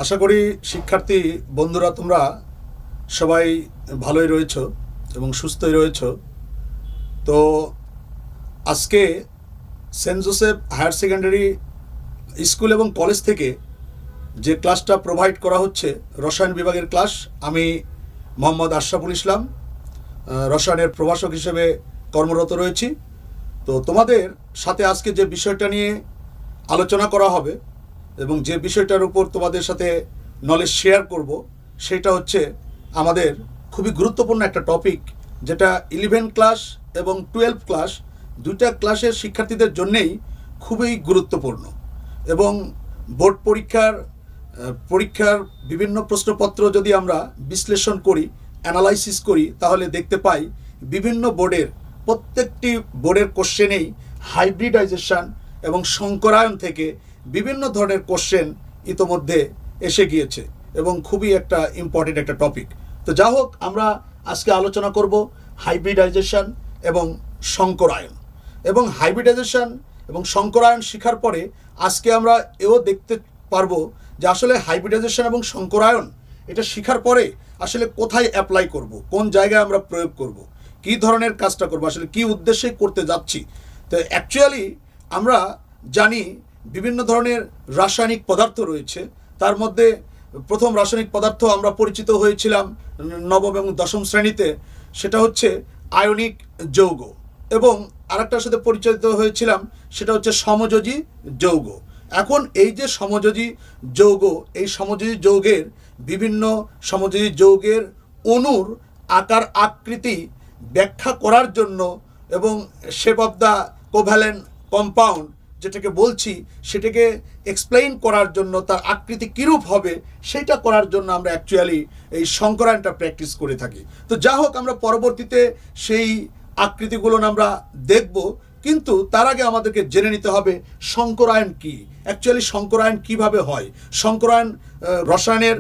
আশা করি শিক্ষার্থী বন্ধুরা তোমরা সবাই ভালোই রয়েছো এবং সুস্থই রয়েছো। তো আজকে Saint Joseph higher secondary school এবং কলেজ থেকে যে ক্লাসটা প্রোভাইড করা হচ্ছে রসায়ন বিভাগের ক্লাস, আমি মোহাম্মদ আশরাফুল ইসলাম রসায়নের প্রভাষক হিসেবে কর্মরত রয়েছি। তো তোমাদের সাথে আজকে যে বিষয়টা নিয়ে আলোচনা করা হবে এবং যে বিষয়টার উপর তোমাদের সাথে নলেজ শেয়ার করব সেটা হচ্ছে আমাদের খুবই গুরুত্বপূর্ণ একটা টপিক, যেটা 11 ক্লাস এবং 12 ক্লাস দুইটা ক্লাসের শিক্ষার্থীদের জন্যেই খুবই গুরুত্বপূর্ণ। এবং বোর্ড পরীক্ষার বিভিন্ন প্রশ্নপত্র যদি আমরা বিশ্লেষণ করি, অ্যানালাইসিস করি, তাহলে দেখতে পাই বিভিন্ন প্রত্যেকটি বোর্ডের কোশ্চেনেই হাইব্রিডাইজেশন এবং সংকরায়ন থেকে বিভিন্ন ধরনের কোশ্চেন ইতোমধ্যে এসে গিয়েছে এবং খুবই একটা ইম্পর্টেন্ট একটা টপিক। তো যা হোক, আমরা আজকে আলোচনা করব হাইব্রিডাইজেশন এবং সংকরায়ন। এবং হাইব্রিডাইজেশন এবং সংকরায়ন শেখার পরে আজকে আমরা এও দেখতে পারবো যে আসলে হাইব্রিডাইজেশন এবং সংকরায়ন এটা শেখার পরে আসলে কোথায় অ্যাপ্লাই করব, কোন জায়গায় আমরা প্রয়োগ করব, কী ধরনের কাজটা করব, আসলে কী উদ্দেশ্যে করতে যাচ্ছি। তো অ্যাকচুয়ালি আমরা জানি বিভিন্ন ধরনের রাসায়নিক পদার্থ রয়েছে। তার মধ্যে প্রথম রাসায়নিক পদার্থ আমরা পরিচিত হয়েছিলাম নবম এবং দশম শ্রেণীতে, সেটা হচ্ছে আয়নিক যৌগ। এবং আরেকটার সাথে পরিচিত হয়েছিলাম, সেটা হচ্ছে সমযোজী যৌগ। এখন এই যে সমযোজী যৌগ, এই সমযোজী যৌগের বিভিন্ন সমযোজী যৌগের অণুর আকার আকৃতি ব্যাখ্যা করার জন্য এবং shape of the covalent compound যেটাকে বলছি, সেটাকে এক্সপ্লেইন করার জন্য, তার আকৃতি কীরূপ হবে সেটা করার জন্য আমরা অ্যাকচুয়ালি এই সংকরায়নটা প্র্যাকটিস করে থাকি। তো যা হোক, আমরা পরবর্তীতে সেই আকৃতিগুলো আমরা দেখব, কিন্তু তার আগে আমাদেরকে জেনে নিতে হবে সংকরায়ন কি, অ্যাকচুয়ালি সংকরায়ন কিভাবে হয়, সংকরায়ন রসায়নের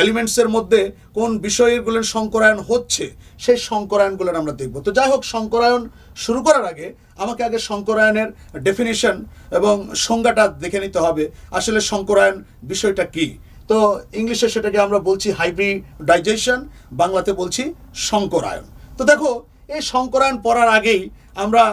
এলিমেন্টসের মধ্যে কোন বিষয়গুলোর সংকরায়ন হচ্ছে, সেই সংকরায়নগুলো আমরা দেখব। তো যাই হোক, সংকরায়ন শুরু করার আগে আমাকে আগে সংকরায়নের ডেফিনিশন এবং সংজ্ঞাটা দেখে নিতে হবে, আসলে সংকরায়ন বিষয়টা কি। তো ইংলিশে সেটাকে আমরা বলছি হাইব্রিডাইজেশন, বাংলাতে বলছি সংকরায়ন। তো দেখো, এই সংকরায়ন পড়ার আগেই আমরা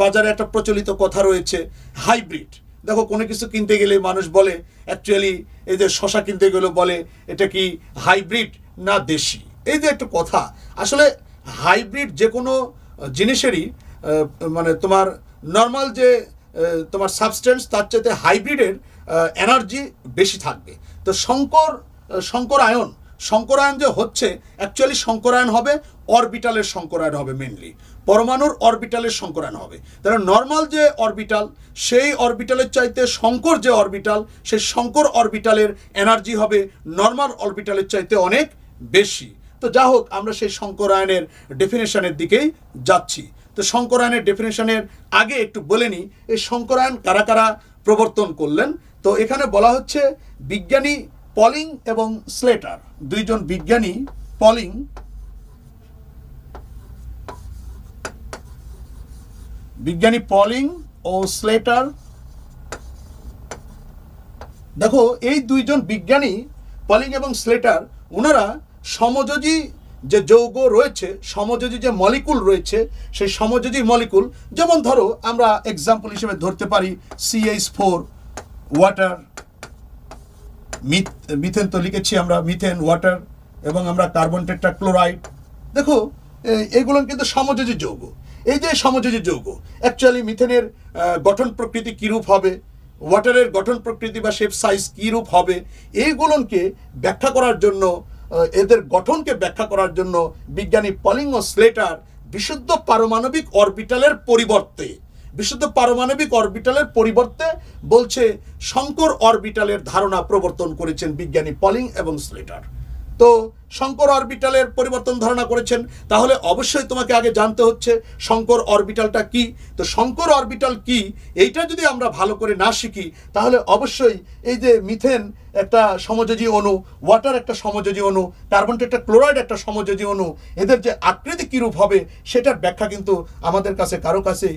বাজারে একটা প্রচলিত কথা রয়েছে হাইব্রিড। দেখো, কোনো কিছু কিনতে গেলে মানুষ বলে, অ্যাকচুয়ালি এই যে শশা কিনতে গেলে বলে এটা কি হাইব্রিড না দেশি। এই যে একটা কথা, আসলে হাইব্রিড যে কোনো জিনিসেরই মানে তোমার নর্মাল যে তোমার সাবস্টেন্স, তার চাইতে হাইব্রিডের এনার্জি বেশি থাকবে। তো সংকরায়ন যে হচ্ছে, অ্যাকচুয়ালি সংকরায়ন হবে অরবিটালের সংকরায়ন হবে, মেনলি পরমাণুর অরবিটালের সংকরায়ন হবে। তাহলে নর্মাল যে অরবিটাল, সেই অরবিটালের চাইতে সংকর যে অরবিটাল, সেই সংকর অরবিটালের এনার্জি হবে নর্মাল অরবিটালের চাইতে অনেক বেশি। তো যা হোক, আমরা সেই সংকরায়নের ডেফিনেশনের দিকেই যাচ্ছি। তো সংকরায়নের ডেফিনেশনের আগে একটু বলে নিই, এই সংকরায়ন কারা কারা প্রবর্তন করলেন। তো এখানে বলা হচ্ছে বিজ্ঞানী পলিং এবং স্লেটার, দুইজন বিজ্ঞানী পলিং ও স্লেটার। দেখো, এই দুইজন বিজ্ঞানী পলিং এবং স্লেটার, ওনারা সমযোজী যে যৌগ রয়েছে, সমযোজী যে মলিকুল রয়েছে, সেই সমযোজী মলিকুল, যেমন ধরো আমরা এক্সাম্পল হিসেবে ধরতে পারি CH4 ওয়াটার, মিথেন তো লিখেছি আমরা, মিথেন, ওয়াটার, এবং আমরা কার্বন টেট্রাক্লোরাইড। দেখো, এইগুলো কিন্তু সমযোজী যৌগ। এই যে সমযোজী যৌগ, অ্যাকচুয়ালি মিথেনের গঠন প্রকৃতি কীরূপ হবে, ওয়াটারের গঠন প্রকৃতি বা শেপ সাইজ কীরূপ হবে, এইগুলোকে ব্যাখ্যা করার জন্য, এদের গঠনকে ব্যাখ্যা করার জন্য বিজ্ঞানী পলিং ও স্লেটার বিশুদ্ধ পারমাণবিক অরবিটালের পরিবর্তে বলছে সংকর অরবিটালের ধারণা প্রবর্তন করেছেন বিজ্ঞানী পলিং এবং স্লেটার। তো সংকর অরবিটালের পরিবর্তন ধারণা করেছেন, তাহলে অবশ্যই তোমাকে আগে জানতে হচ্ছে সংকর অরবিটালটা কি। তো সংকর অরবিটাল কি, এইটা যদি আমরা ভালো করে না শিখি, তাহলে অবশ্যই এই যে মিথেন একটা সমযোজী অণু, ওয়াটার একটা সমযোজী অণু, কার্বন টেট্রাক্লোরাইড একটা সমযোজী অণু, এদের যে আকৃতি কীরূপ হবে সেটার ব্যাখ্যা কিন্তু আমাদের কাছে কারো কাছেই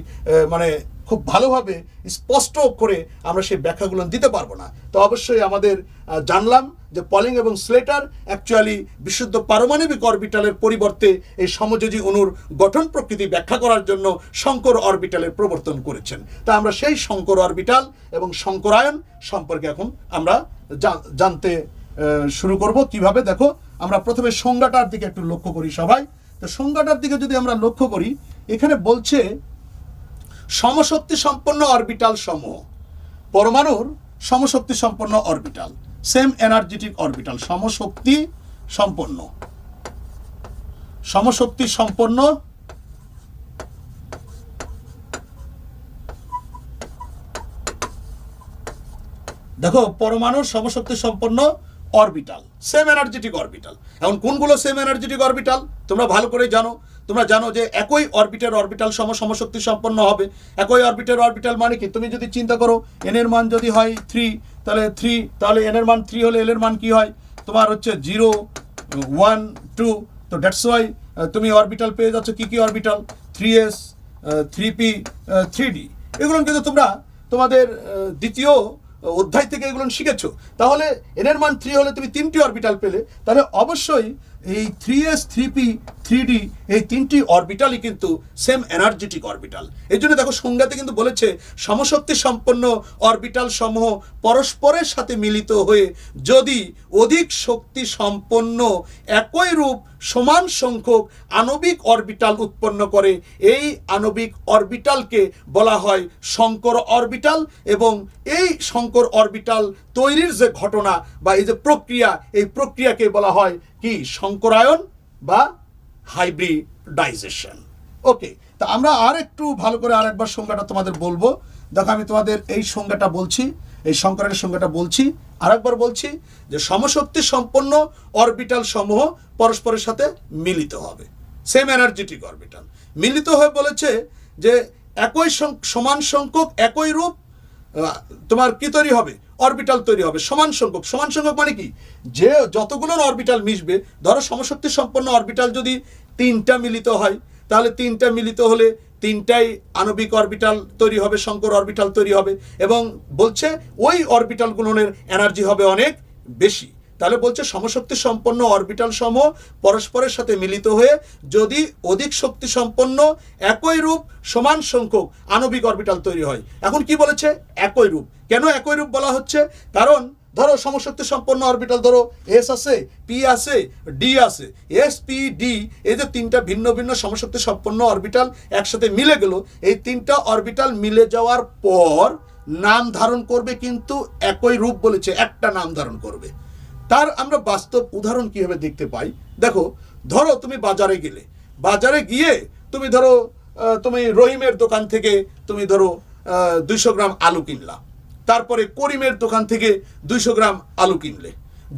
মানে খুব ভালোভাবে স্পষ্ট করে আমরা সেই ব্যাখ্যাগুলো দিতে পারবো না। তো অবশ্যই আমাদের জানলাম যে পলিং এবং স্লেটার অ্যাকচুয়ালি বিশুদ্ধ পারমাণবিক অরবিটালের পরিবর্তে এই সমযোজী অণুর গঠন প্রকৃতি ব্যাখ্যা করার জন্য শঙ্কর অরবিটালের প্রবর্তন করেছেন। তা আমরা সেই শঙ্কর অরবিটাল এবং শঙ্করায়ন সম্পর্কে এখন আমরা জানতে শুরু করব। কিভাবে দেখো, আমরা প্রথমে সংজ্ঞাটার দিকে একটু লক্ষ্য করি সবাই। তো সংজ্ঞাটার দিকে যদি আমরা লক্ষ্য করি, এখানে বলছে সমশক্তি সম্পন্ন অরবিটাল সমূহ, পরমাণুর সমশক্তি সম্পন্ন অরবিটাল, সেম এনার্জেটিক অরবিটাল, সমশক্তি সম্পন্ন দেখো পরমাণুর সমশক্তি সম্পন্ন অরবিটাল, সেম এনার্জেটিক অরবিটাল। এখন কোনগুলো সেম এনার্জেটিক অরবিটাল তোমরা ভালো করে জানো। তোমরা জানো যে একই অরবিটের অরবিটাল সমশক্তি সম্পন্ন হবে। একই অরবিটের অরবিটাল মানে কি, তুমি যদি চিন্তা করো এন এর মান যদি হয় 3, তাহলে এন এর মান 3 হলে এল এর মান কি হয় তোমার হচ্ছে 0, 1, 2। তো দ্যাটস ওয়াই তুমি অরবিটাল পেয়ে যাচ্ছ কি কি অরবিটাল, 3s, 3p, 3d। এগুলো কিন্তু তোমরা তোমাদের দ্বিতীয় অধ্যায় থেকে এগুলো শিখেছো। তাহলে এন এর মান 3 হলে তুমি 3টি অরবিটাল পেলে, তাহলে অবশ্যই এই 3s, 3p, 3d এই 3টি অরবিটালই কিন্তু সেম এনার্জেটিক অরবিটাল। এই জন্য দেখো সংজ্ঞাতে কিন্তু বলেছে সমশক্তি সম্পন্ন অরবিটাল সমূহ পরস্পরের সাথে মিলিত হয়ে যদি অধিক শক্তি সম্পন্ন একই রূপ সমান সংখ্যক আণবিক অরবিটাল উৎপন্ন করে, এই আণবিক অরবিটালকে বলা হয় শঙ্কর অরবিটাল। এবং এই শঙ্কর অরবিটাল তৈরির যে ঘটনা বা এই যে প্রক্রিয়া, এই প্রক্রিয়াকে বলা হয় কি শঙ্করায়ন বা হাইব্রিডাইজেশন। ওকে, তা আমরা আর একটু ভালো করে আরেকবার সংজ্ঞাটা তোমাদের বলবো। দেখো আমি তোমাদের এই সংজ্ঞাটা বলছি, এই শঙ্করায়নের সংজ্ঞাটা বলছি, আরেকবার বলছি যে সমশক্তি সম্পন্ন অরবিটাল সমূহ পরস্পরের সাথে মিলিত হবে, সেম এনার্জেটিক অরবিটাল মিলিত হয়ে বলেছে যে একই সমান সংখ্যক একই রূপ তোমার কি তৈরি হবে, অরবিটাল তৈরি হবে সমান সংখ্যক। সমান সংখ্যক মানে কি, যে যতগুলো অরবিটাল মিশবে, ধরো সমশক্তি সম্পন্ন অরবিটাল যদি 3টা মিলিত হয়, তাহলে 3টা মিলিত হলে 3টাই আণবিক অরবিটাল তৈরি হবে, শঙ্কর অরবিটাল তৈরি হবে। এবং বলছে ওই অরবিটালগুলোর এনার্জি হবে অনেক বেশি। তাহলে বলছে সমশক্তি সম্পন্ন অরবিটাল সমূহ পরস্পরের সাথে মিলিত হয়ে যদি অধিক শক্তি সম্পন্ন একই রূপ সমান সংখ্যক আণবিক অরবিটাল তৈরি হয়। এখন কি বলেছে একই রূপ, কেন একই রূপ বলা হচ্ছে, কারণ ধরো সমশক্তি সম্পন্ন অরবিটাল, ধরো এস আছে, পি আছে, ডি আছে, এস পি ডি এই যে 3টা ভিন্ন ভিন্ন সমশক্তি সম্পন্ন অরবিটাল একসাথে মিলে গেল, এই 3টা অরবিটাল মিলে যাওয়ার পর নাম ধারণ করবে, কিন্তু একই রূপ বলেছে, একটা নাম ধারণ করবে। তার আমরা বাস্তব উদাহরণ কিভাবে দেখতে পাই, দেখো ধরো তুমি বাজারে গেলে, বাজারে গিয়ে তুমি ধরো তুমি রহিমের দোকান থেকে তুমি ধরো 200 গ্রাম আলু কিনলা, তারপরে করিমের দোকান থেকে 200 গ্রাম আলু কিনলে,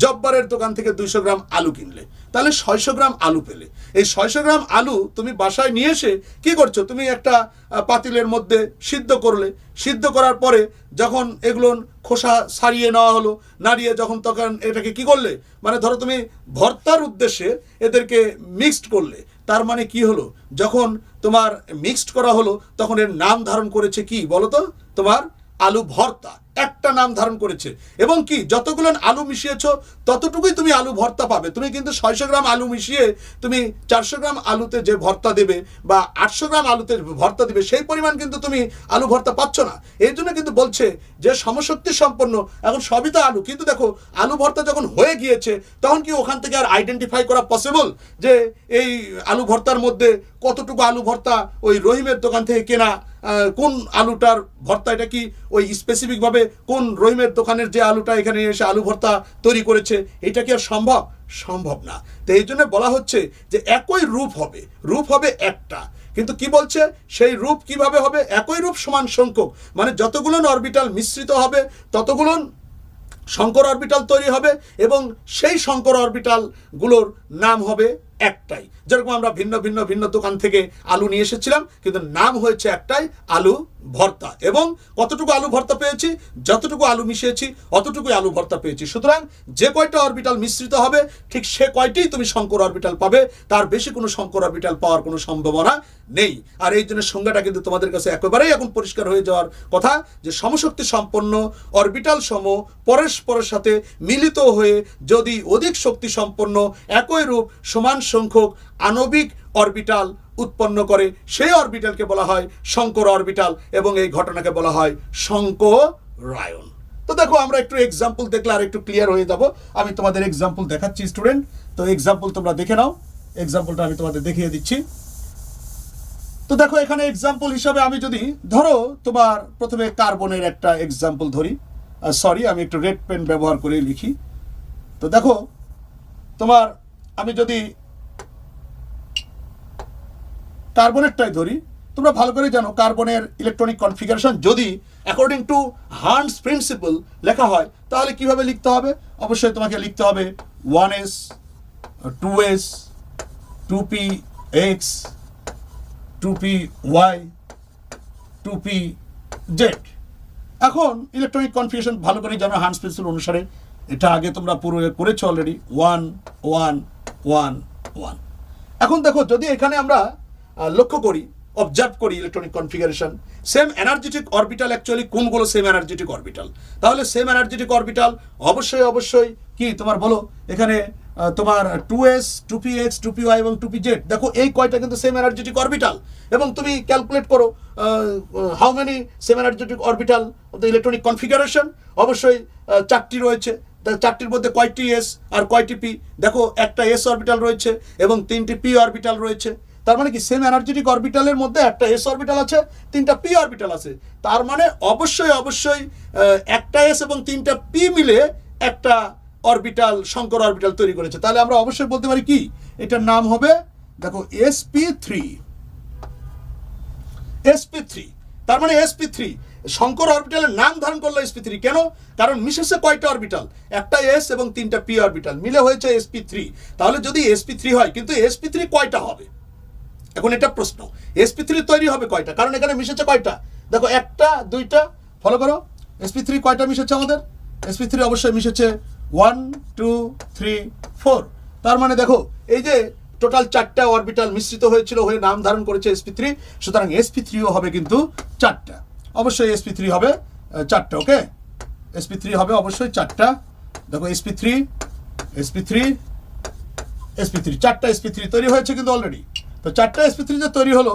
জব্বারের দোকান থেকে 200 গ্রাম আলু কিনলে, তাহলে 600 গ্রাম আলু পেলে। এই 600 গ্রাম আলু তুমি বাসায় নিয়ে এসে কি করছো, তুমি একটা পাতিলের মধ্যে সিদ্ধ করলে, সিদ্ধ করার পরে যখন এগুলো খোসা ছাড়িয়ে নেওয়া হলো, নাড়িয়ে তখন এটাকে কি করলে, মানে ধরো তুমি ভর্তার উদ্দেশ্যে এদেরকে মিক্সড করলে। তার মানে কি হলো, যখন তোমার মিক্সড করা হলো তখন এর নাম ধারণ করেছে কি বলো তো, তোমার আলু ভর্তা, একটা নাম ধারণ করেছে। এবং কি যতগুলো আলু মিশিয়েছো ততটুকুই তুমি আলু ভর্তা পাবে। তুমি কিন্তু 600 গ্রাম আলু মিশিয়ে তুমি 400 গ্রাম আলুতে যে ভর্তা দেবে বা 800 গ্রাম আলুতে ভর্তা দেবে, সেই পরিমাণ কিন্তু তুমি আলু ভর্তা পাচ্ছ না। এই জন্য কিন্তু বলছে যে সমশক্তি সম্পন্ন, এখন সবই তো আলু, কিন্তু দেখো আলু ভর্তা যখন হয়ে গিয়েছে তখন কি ওখান থেকে আর আইডেন্টিফাই করা পসিবল যে এই আলু ভর্তার মধ্যে কতটুকু আলু ভর্তা ওই রহিমের দোকান থেকে কেনা, কোন আলুটার ভর্তা, এটা কি ওই স্পেসিফিকভাবে কোন রহিমের দোকানের যে আলুটা এখানে এসে আলু ভর্তা তৈরি করেছে, এটা কি আর সম্ভব? সম্ভব না। তো এই জন্য বলা হচ্ছে যে একই রূপ হবে, রূপ হবে একটা, কিন্তু কি বলছে সেই রূপ কিভাবে হবে, একই রূপ সমান সংখ্যক, মানে যতগুলো অরবিটাল মিশ্রিত হবে ততগুলো শঙ্কর অরবিটাল তৈরি হবে এবং সেই শঙ্কর অরবিটালগুলোর নাম হবে একটাই। যেরকম আমরা ভিন্ন ভিন্ন ভিন্ন দোকান থেকে আলু নিয়ে এসেছিলাম, কিন্তু নাম হয়েছে একটাই, আলু ভর্তা, এবং কতটুকু আলু ভর্তা পেয়েছি, যতটুকু আলু মিশিয়েছি অতটুকুই আলু ভর্তা পেয়েছি। সুতরাং যে কয়টা অরবিটাল মিশ্রিত হবে ঠিক সে কয়টিই তুমি শঙ্কর অরবিটাল পাবে, তার বেশি কোনো শঙ্কর অরবিটাল পাওয়ার কোনো সম্ভাবনা নেই। আর এই জন্য সংজ্ঞাটা কিন্তু তোমাদের কাছে একেবারেই এখন পরিষ্কার হয়ে যাওয়ার কথা যে সমশক্তি সম্পন্ন অরবিটাল সমূহ পরস্পরের সাথে মিলিত হয়ে যদি অধিক শক্তি সম্পন্ন একই রূপ সমান সংখ্যক আণবিক অরবিটাল উৎপন্ন করে সেই অরবিটালকে বলা হয় শঙ্কর অরবিটাল, এবং এই ঘটনাকে বলা হয় শঙ্করায়ন। তো দেখো আমরা একটু এক্সাম্পল দেখলে আর একটু ক্লিয়ার হয়ে যাব। আমি তোমাদের এক্সাম্পল দেখাচ্ছি স্টুডেন্ট, তো এক্সাম্পল তোমরা দেখে নাও। এক্সাম্পলটা আমি তোমাদের দেখিয়ে দিচ্ছি। তো দেখো এখানে এক্সাম্পল হিসাবে আমি যদি ধরো তোমার প্রথমে কার্বনের একটা এক্সাম্পল ধরি, সরি আমি একটু রেড পেন ব্যবহার করে লিখি। তো দেখো তোমার আমি যদি কার্বনেরটাই ধরি, তোমরা ভালো করে জানো কার্বনের ইলেকট্রনিক কনফিগারেশন যদি অ্যাকর্ডিং টু হার্নস প্রিন্সিপল লেখা হয় তাহলে কিভাবে লিখতে হবে? অবশ্যই তোমাকে লিখতে হবে 1s 2s 2px 2py 2pz। এখন ইলেকট্রনিক কনফিগারেশন ভালো করে জানো হার্নস প্রিন্সিপল অনুসারে, এটা আগে তোমরা পুরো করেছো অলরেডি, 1 1 1 1। এখন দেখো যদি এখানে আমরা লক্ষ্য করি, অবজার্ভ করি electronic configuration, same energetic orbital actually কোনগুলো সেম এনার্জেটিক অরবিটাল? তাহলে সেম এনার্জেটিক অরবিটাল অবশ্যই কি তোমার বলো এখানে তোমার 2s 2px 2py এবং 2pz। দেখো এই কয়টা কিন্তু সেম এনার্জেটিক অরবিটাল, এবং তুমি ক্যালকুলেট করো how many same energetic orbital of the electronic configuration. অবশ্যই 4টি রয়েছে, 4টির মধ্যে কয়টি এস আর কয়টি পি? দেখো একটা এস অরবিটাল রয়েছে এবং 3টি পি অরবিটাল রয়েছে। তার মানে কি সেম এনার্জেটিক অরবিটালের মধ্যে একটা এস অরবিটাল আছে, 3টা পি অরবিটাল আছে। তার মানে অবশ্যই একটা এস এবং 3টা পি মিলে একটা অরবিটাল শঙ্কর অরবিটাল তৈরি করেছে। তাহলে আমরা অবশ্যই বলতে পারি কি এটার নাম হবে দেখো sp3। তার মানে sp3 শঙ্কর অরবিটালের নাম ধারণ করলো sp3। কেন? কারণ মিশেছে কয়টা অরবিটাল? একটা এস এবং 3টা পি অরবিটাল মিলে হয়েছে sp3। তাহলে যদি sp3 হয়, কিন্তু sp3 কয়টা হবে? এখন এটা প্রশ্ন, sp3 তৈরি হবে কয়টা? কারণ এখানে মিশেছে কয়টা? দেখো একটা দুইটা, ফলো করো, sp3 কয়টা মিশেছে আমাদের? sp3 অবশ্যই মিশেছে 1 2 3 4। তার মানে দেখো এই যে টোটাল 4টা অরবিটাল মিশ্রিত হয়েছিল, হয়ে নাম ধারণ করেছে sp3। সুতরাং sp3ও হবে কিন্তু 4টা, অবশ্যই sp3 হবে 4টা। ওকে, sp3 হবে অবশ্যই 4টা। দেখো sp3 4টা sp3 তৈরি হয়েছে কিন্তু অলরেডি। তো 4টা sp3 যে তৈরি হলো,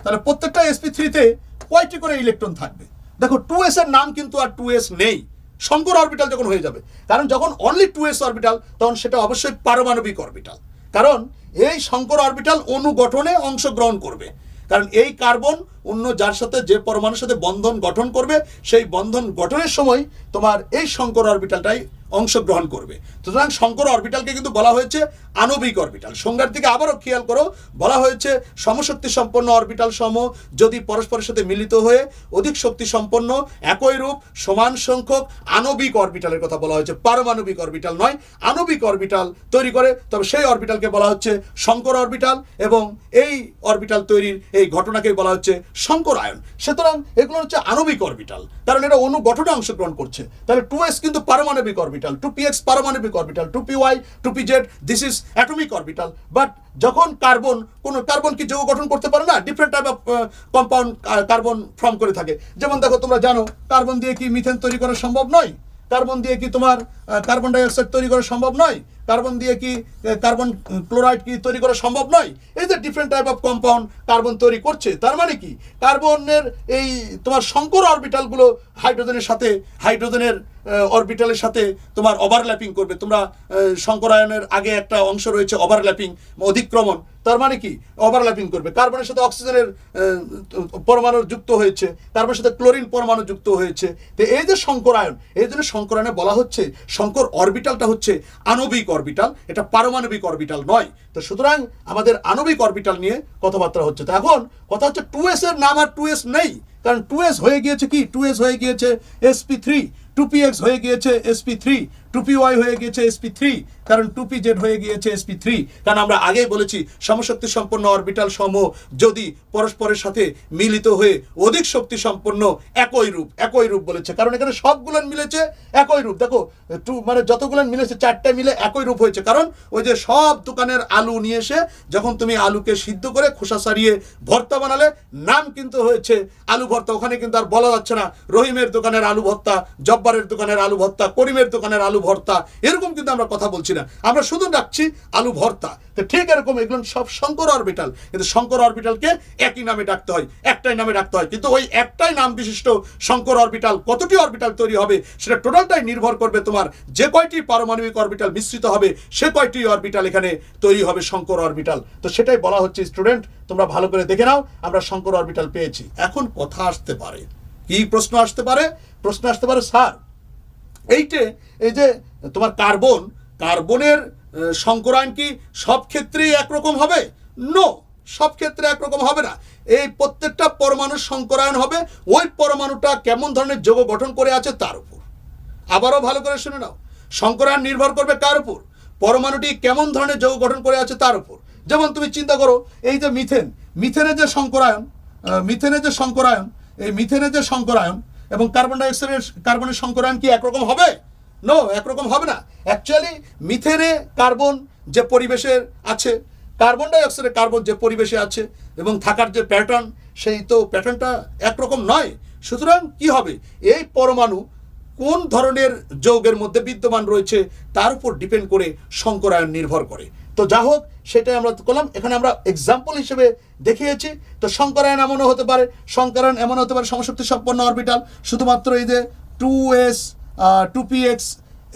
তাহলে প্রত্যেকটা sp3-তে কয়টি করে ইলেকট্রন থাকবে? দেখো 2s এর নাম কিন্তু আর 2s নেই শঙ্কর অরবিটাল যখন হয়ে যাবে, কারণ যখন অনলি 2s অরবিটাল তখন সেটা অবশ্যই পারমাণবিক অরবিটাল। কারণ এই শঙ্কর অরবিটাল অণু গঠনে অংশগ্রহণ করবে, কারণ এই কার্বন অন্য যার সাথে যে পরমাণুর সাথে বন্ধন গঠন করবে সেই বন্ধন গঠনের সময় তোমার এই শঙ্কর অরবিটালটাই অংশগ্রহণ করবে। সুতরাং শঙ্কর অরবিটালকে কিন্তু বলা হয়েছে আণবিক অরবিটাল। সংজ্ঞার দিকে আবারও খেয়াল করো, বলা হয়েছে সমশক্তি সম্পন্ন অরবিটাল সমূহ যদি পরস্পরের সাথে মিলিত হয়ে অধিক শক্তি সম্পন্ন একই রূপ সমান সংখ্যক আণবিক অরবিটালের কথা বলা হয়েছে, পারমাণবিক অরবিটাল নয়, আণবিক অরবিটাল তৈরি করে, তবে সেই অরবিটালকে বলা হচ্ছে শঙ্কর অরবিটাল, এবং এই অরবিটাল তৈরির এই ঘটনাকে বলা হচ্ছে শঙ্করায়ন। সুতরাং এগুলো হচ্ছে আণবিক অরবিটাল, কারণ এটা অণু গঠনে অংশগ্রহণ করছে। তাহলে 2s কিন্তু পারমাণবিক অরবিটাল, 2px পারমাণবিক orbital, 2py 2pz this is atomic orbital. But যখন কার্বন কি যৌগ গঠন করতে পারে না? Different type of compound carbon form করে থাকে। যেমন দেখো তোমরা জানো কার্বন দিয়ে কি মিথেন তৈরি করা সম্ভব নয়, কার্বন দিয়ে কি তোমার কার্বন ডাইঅক্সাইড তৈরি করা সম্ভব নয়, কার্বন দিয়ে কি কার্বন ক্লোরাইড কি তৈরি করা সম্ভব নয়। এই যে different type of compound carbon তৈরি করছে, তার মানে কি কার্বনের এই তোমার শঙ্কর অরবিটালগুলো হাইড্রোজেনের অরবিটালের সাথে তোমার ওভারল্যাপিং করবে। তোমরা শঙ্করায়নের আগে একটা অংশ রয়েছে ওভারল্যাপিং, অধিক্রমণ। তার মানে কি ওভারল্যাপিং করবে, কার্বনের সাথে অক্সিজেনের পরমাণু যুক্ত হয়েছে, কার্বনের সাথে ক্লোরিন পরমাণু যুক্ত হয়েছে। তো এই যে শঙ্করায়ন, এই জন্য শঙ্করায়নে বলা হচ্ছে শঙ্কর অরবিটালটা হচ্ছে আণবিক অরবিটাল, এটা পারমাণবিক অরবিটাল নয়। তো সুতরাং আমাদের আণবিক অরবিটাল নিয়ে কথাবার্তা হচ্ছে। তো এখন কথা হচ্ছে 2s এর নাম আর 2s নেই, কারণ 2s হয়ে গিয়েছে কি, 2s হয়ে গিয়েছে sp3, 2px হয়ে গিয়েছে sp3, 2py হয়ে গিয়েছে sp3, কারণ 2pz হয়ে গিয়েছে sp3। কারণ আমরা আগেই বলেছি সমশক্তি সম্পন্ন অরবিটাল সমূহ যদি পরস্পরের সাথে মিলিত হয়ে অধিক শক্তি সম্পন্ন একই রূপ বলেছে, কারণ এখানে সবগুলো মিলেছে একই রূপ। দেখো মানে যতগুলো মিলেছে 4টে মিলে একই রূপ হয়েছে, কারণ ওই যে সব দোকানের আলু নিয়ে এসে যখন তুমি আলুকে সিদ্ধ করে খোসা ছাড়িয়ে ভর্তা বানালে নাম কিন্তু হয়েছে আলু ভর্তা। ওখানে কিন্তু আর বলা যাচ্ছে না রহিমের দোকানের আলু ভর্তা, জব্বারের দোকানের আলু ভর্তা, করিমের দোকানের আলু ভর্তা, এরকম কিন্তু আমরা কথা বলছি না, আমরা শুধু ডাকছি আলু ভর্তা। তো ঠিক এরকম এগুলো সব শঙ্কর অরবিটাল, কিন্তু শঙ্কর অরবিটালকে একই নামে ডাকতে হয়, একটাই নামে ডাকতে হয়। কিন্তু ওই একটাই নাম বিশিষ্ট শঙ্কর অরবিটাল কতটি অরবিটাল তৈরি হবে সেটা টোটালটাই নির্ভর করবে তোমার যে কয়টি পারমাণবিক অরবিটাল মিশ্রিত হবে সে কয়টি অরবিটাল এখানে তৈরি হবে শঙ্কর অরবিটাল। তো সেটাই বলা হচ্ছে স্টুডেন্ট, তোমরা ভালো করে দেখে নাও, আমরা শঙ্কর অরবিটাল পেয়েছি। এখন কথা আসতে পারে, কি প্রশ্ন আসতে পারে? প্রশ্ন আসতে পারে স্যার এই যে তোমার কার্বনের সংকরায়ন কি সব ক্ষেত্রেই একরকম হবে? নো, সব ক্ষেত্রে একরকম হবে না। এই প্রত্যেকটা পরমাণুর সংকরায়ন হবে ওই পরমাণুটা কেমন ধরনের যৌগ গঠন করে আছে তার উপর। আবারও ভালো করে শুনে নাও, সংকরায়ন নির্ভর করবে কার উপর? পরমাণুটি কেমন ধরনের যৌগ গঠন করে আছে তার উপর। যেমন তুমি চিন্তা করো এই যে মিথেনের যে সংকরায়ন এবং কার্বন ডাইঅক্সাইডের কার্বনের সংকরায়ন কি একরকম হবে? নো, একরকম হবে না। অ্যাকচুয়ালি মিথেনে কার্বন যে পরিবেশের আছে, কার্বন ডাইঅক্সাইডে কার্বন যে পরিবেশে আছে এবং থাকার যে প্যাটার্ন, সেই তো প্যাটার্নটা একরকম নয়। সুতরাং কি হবে, এই পরমাণু কোন ধরনের যৌগের মধ্যে বিদ্যমান রয়েছে তার উপর ডিপেন্ড করে সংকরায়ন নির্ভর করে। তো যা হোক, সেটাই আমরা করলাম। এখানে আমরা এক্সাম্পল হিসেবে দেখিয়েছি। তো সংকরায়ন এমনও হতে পারে, সমশক্তি সম্পন্ন অরবিটাল শুধুমাত্র এই যে 2s 2px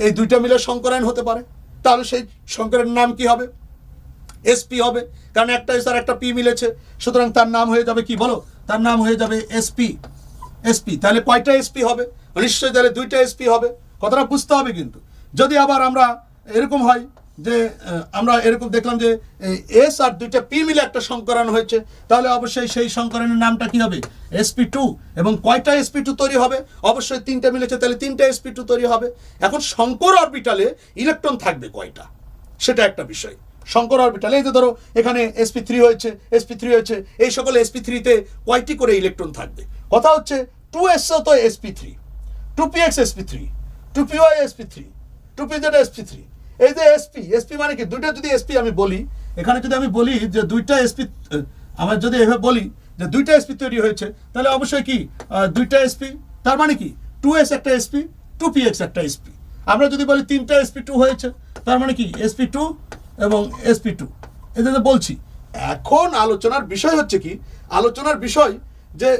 এই দুইটা মিলে সংকরায়ন হতে পারে। তাহলে সেই সংকরায়নের নাম কি হবে? sp হবে, কারণ একটা s আর একটা p মিলেছে, সুতরাং তার নাম হয়ে যাবে কি বলো? তার নাম হয়ে যাবে sp। তাহলে কয়টা sp হবে? নিশ্চয়ই তাহলে 2টা sp হবে। কথাটা বুঝতে হবে। কিন্তু যদি আবার আমরা এরকম হয় যে আমরা এরকম দেখলাম যে s আর 2টা p মিলে একটা সংকরায়ন হয়েছে, তাহলে অবশ্যই সেই সংকরায়নের নামটা কি হবে? sp2। এবং কয়টা sp2 তৈরি হবে? অবশ্যই 3টা মিলেছে, তাহলে 3টা sp2 তৈরি হবে। এখন শঙ্কর অরবিটালে ইলেকট্রন থাকবে কয়টা সেটা একটা বিষয়। শঙ্কর অরবিটালে এই যে ধরো এখানে sp3 হয়েছে, এই সকল sp3-তে কয়টি করে ইলেকট্রন থাকবে? কথা হচ্ছে 2s তো sp3, 2px sp3, 2py sp3, 2pz sp3। এই যে sp মানে কি? দুইটা যদি sp আমি বলি, এখানে যদি আমি বলি যে দুইটা sp, আমার যদি এভাবে বলি যে দুইটা sp তৈরি হয়েছে, তাহলে অবশ্যই কি দুইটা sp, তার মানে কি 2s একটা sp, 2px একটা sp। আমরা যদি বলি 3টা sp2 হয়েছে, তার মানে কি sp2 এবং sp2। এই যে বলছি, এখন আলোচনার বিষয় হচ্ছে কি, আলোচনার বিষয় যে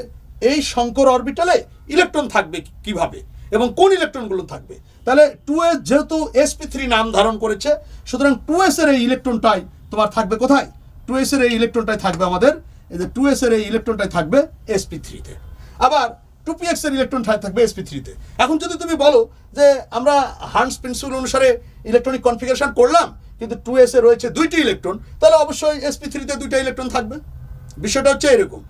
এই শঙ্কর অরবিটালে ইলেকট্রন থাকবে কিভাবে এবং কোন ইলেকট্রনগুলো থাকবে। তাহলে 2s যেহেতু sp3 নাম ধারণ করেছে, সুতরাং 2s এর এই ইলেকট্রনটাই তোমার থাকবে কোথায়? 2s এর এই ইলেকট্রনটাই থাকবে আমাদের, এই যে 2s এর এই ইলেকট্রনটাই থাকবে sp3-তে। আবার 2px এর ইলেকট্রন থাকবে sp3-তে। এখন যদি তুমি বলো যে আমরা হার্টজ প্রিন্সিপাল অনুসারে ইলেকট্রনিক কনফিগারেশন করলাম, কিন্তু 2s এ রয়েছে 2টি ইলেকট্রন, তাহলে অবশ্যই sp3-তে 2টা ইলেকট্রন থাকবে। বিষয়টা হচ্ছে এরকম।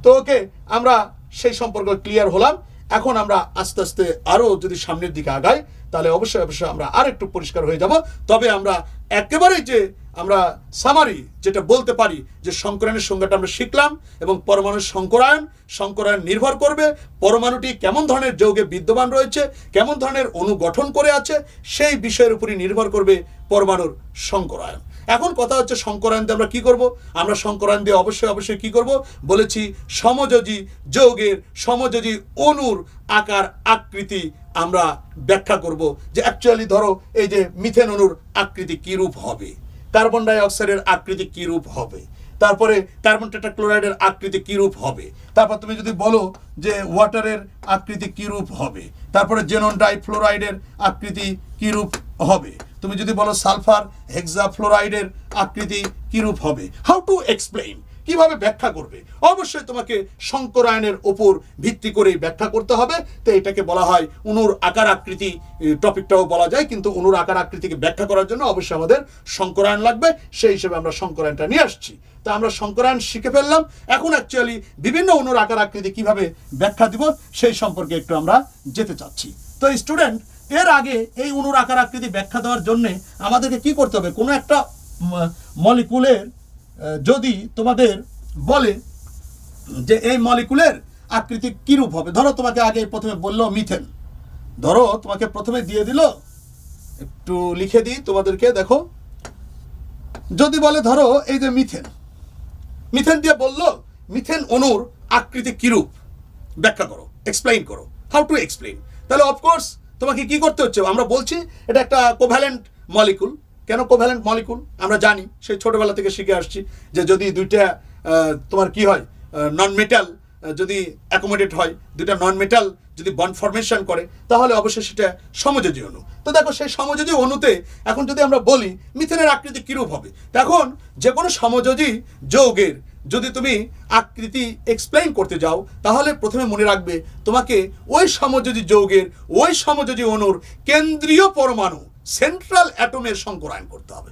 তো ওকে, আমরা সেই সম্পর্কে ক্লিয়ার হলাম। এখন আমরা আস্তে আস্তে আরও যদি সামনের দিকে আগাই, তাহলে অবশ্যই আমরা আর একটু পরিষ্কার হয়ে যাব। তবে আমরা একেবারেই যে আমরা সামারি যেটা বলতে পারি যে সংকরায়নের সংজ্ঞাটা আমরা শিখলাম, এবং পরমাণুর সংকরায়ন নির্ভর করবে পরমাণুটি কেমন ধরনের যৌগে বিদ্যমান রয়েছে, কেমন ধরনের অণু গঠন করে আছে, সেই বিষয়ের উপরই নির্ভর করবে পরমাণুর সংকরায়ন। এখন কথা হচ্ছে সংকরায়ন দিয়ে আমরা কি করব? আমরা সংকরায়ন দিয়ে অবশ্যই কি করব বলেছি, সমযোজী যৌগের সমযোজী অণুর আকার আকৃতি আমরা ব্যাখ্যা করব। যে অ্যাকচুয়ালি ধরো এই যে মিথেন অণুর আকৃতি কি রূপ হবে, কার্বন ডাই অক্সাইডের আকৃতি কি রূপ হবে, তারপরে কার্বন টেট্রাক্লোরাইডের আকৃতি কি রূপ হবে, তারপর তুমি যদি বলো যে ওয়াটারের আকৃতি কি রূপ হবে, তারপরে জেনন ডাইফ্লোরাইডের আকৃতি কি রূপ হবে, তুমি যদি বলো সালফার হেক্সাফ্লোরাইডের আকৃতি কি রূপ হবে। হাউ টু এক্সপ্লেইন, কিভাবে ব্যাখ্যা করবে? অবশ্যই তোমাকে শঙ্করায়নের ওপর ভিত্তি করেই ব্যাখ্যা করতে হবে। তো এটাকে বলা হয় অণুর আকার আকৃতি, টপিকটাও বলা যায়, কিন্তু অণুর আকার আকৃতিকে ব্যাখ্যা করার জন্য অবশ্যই আমাদের শঙ্করায়ন লাগবে। সেই হিসেবে আমরা শঙ্করায়নটা নিয়ে আসছি। তা আমরা শঙ্করায়ন শিখে ফেললাম। এখন অ্যাকচুয়ালি বিভিন্ন অণুর আকার আকৃতি কিভাবে ব্যাখ্যা দিব সেই সম্পর্কে একটু আমরা যেতে চাচ্ছি। তো স্টুডেন্ট, এর আগে এই অণুর আকার আকৃতি ব্যাখ্যা দেওয়ার জন্য আমাদেরকে কি করতে হবে? কোনো একটা মলিকুলের যদি তোমাদের বলে যে এই মলিকুলের আকৃতি কিরূপ হবে, ধরো তোমাকে আগে প্রথমে বললো মিথেন, ধরো তোমাকে প্রথমে দিয়ে দিল, একটু লিখে দিই তোমাদেরকে, দেখো যদি বলে ধরো এই যে মিথেন, মিথেন দিয়ে বললো মিথেন অণুর আকৃতি কিরূপ ব্যাখ্যা করো, এক্সপ্লেইন করো, হাউ টু এক্সপ্লেইন। তাহলে অফকোর্স তোমাকে কি করতে হচ্ছে? আমরা বলছি এটা একটা কোভ্যালেন্ট মলিকুল। কেন কোভ্যালেন্ট মলিকুল? আমরা জানি, সেই ছোটবেলা থেকে শিখে আসছি যে যদি দুইটা তোমার কি হয়, নন মেটাল যদি অ্যাকোমোডেট হয়, দুইটা নন মেটাল যদি বন্ড ফরমেশন করে, তাহলে অবশ্যই সেটা সমযোজী অণু। তো দেখো সেই সমযোজী অণুতে এখন যদি আমরা বলি মিথেনের আকৃতি কিরূপ হবে, তখন যে কোনো সমযোজী যৌগের যদি তুমি আকৃতি এক্সপ্লেইন করতে যাও, তাহলে প্রথমে মনে রাখবে তোমাকে ওই সমযোজী যৌগের, ওই সমযোজী অণুর কেন্দ্রীয় পরমাণু, সেন্ট্রাল অ্যাটমের শঙ্করায়ন করতে হবে।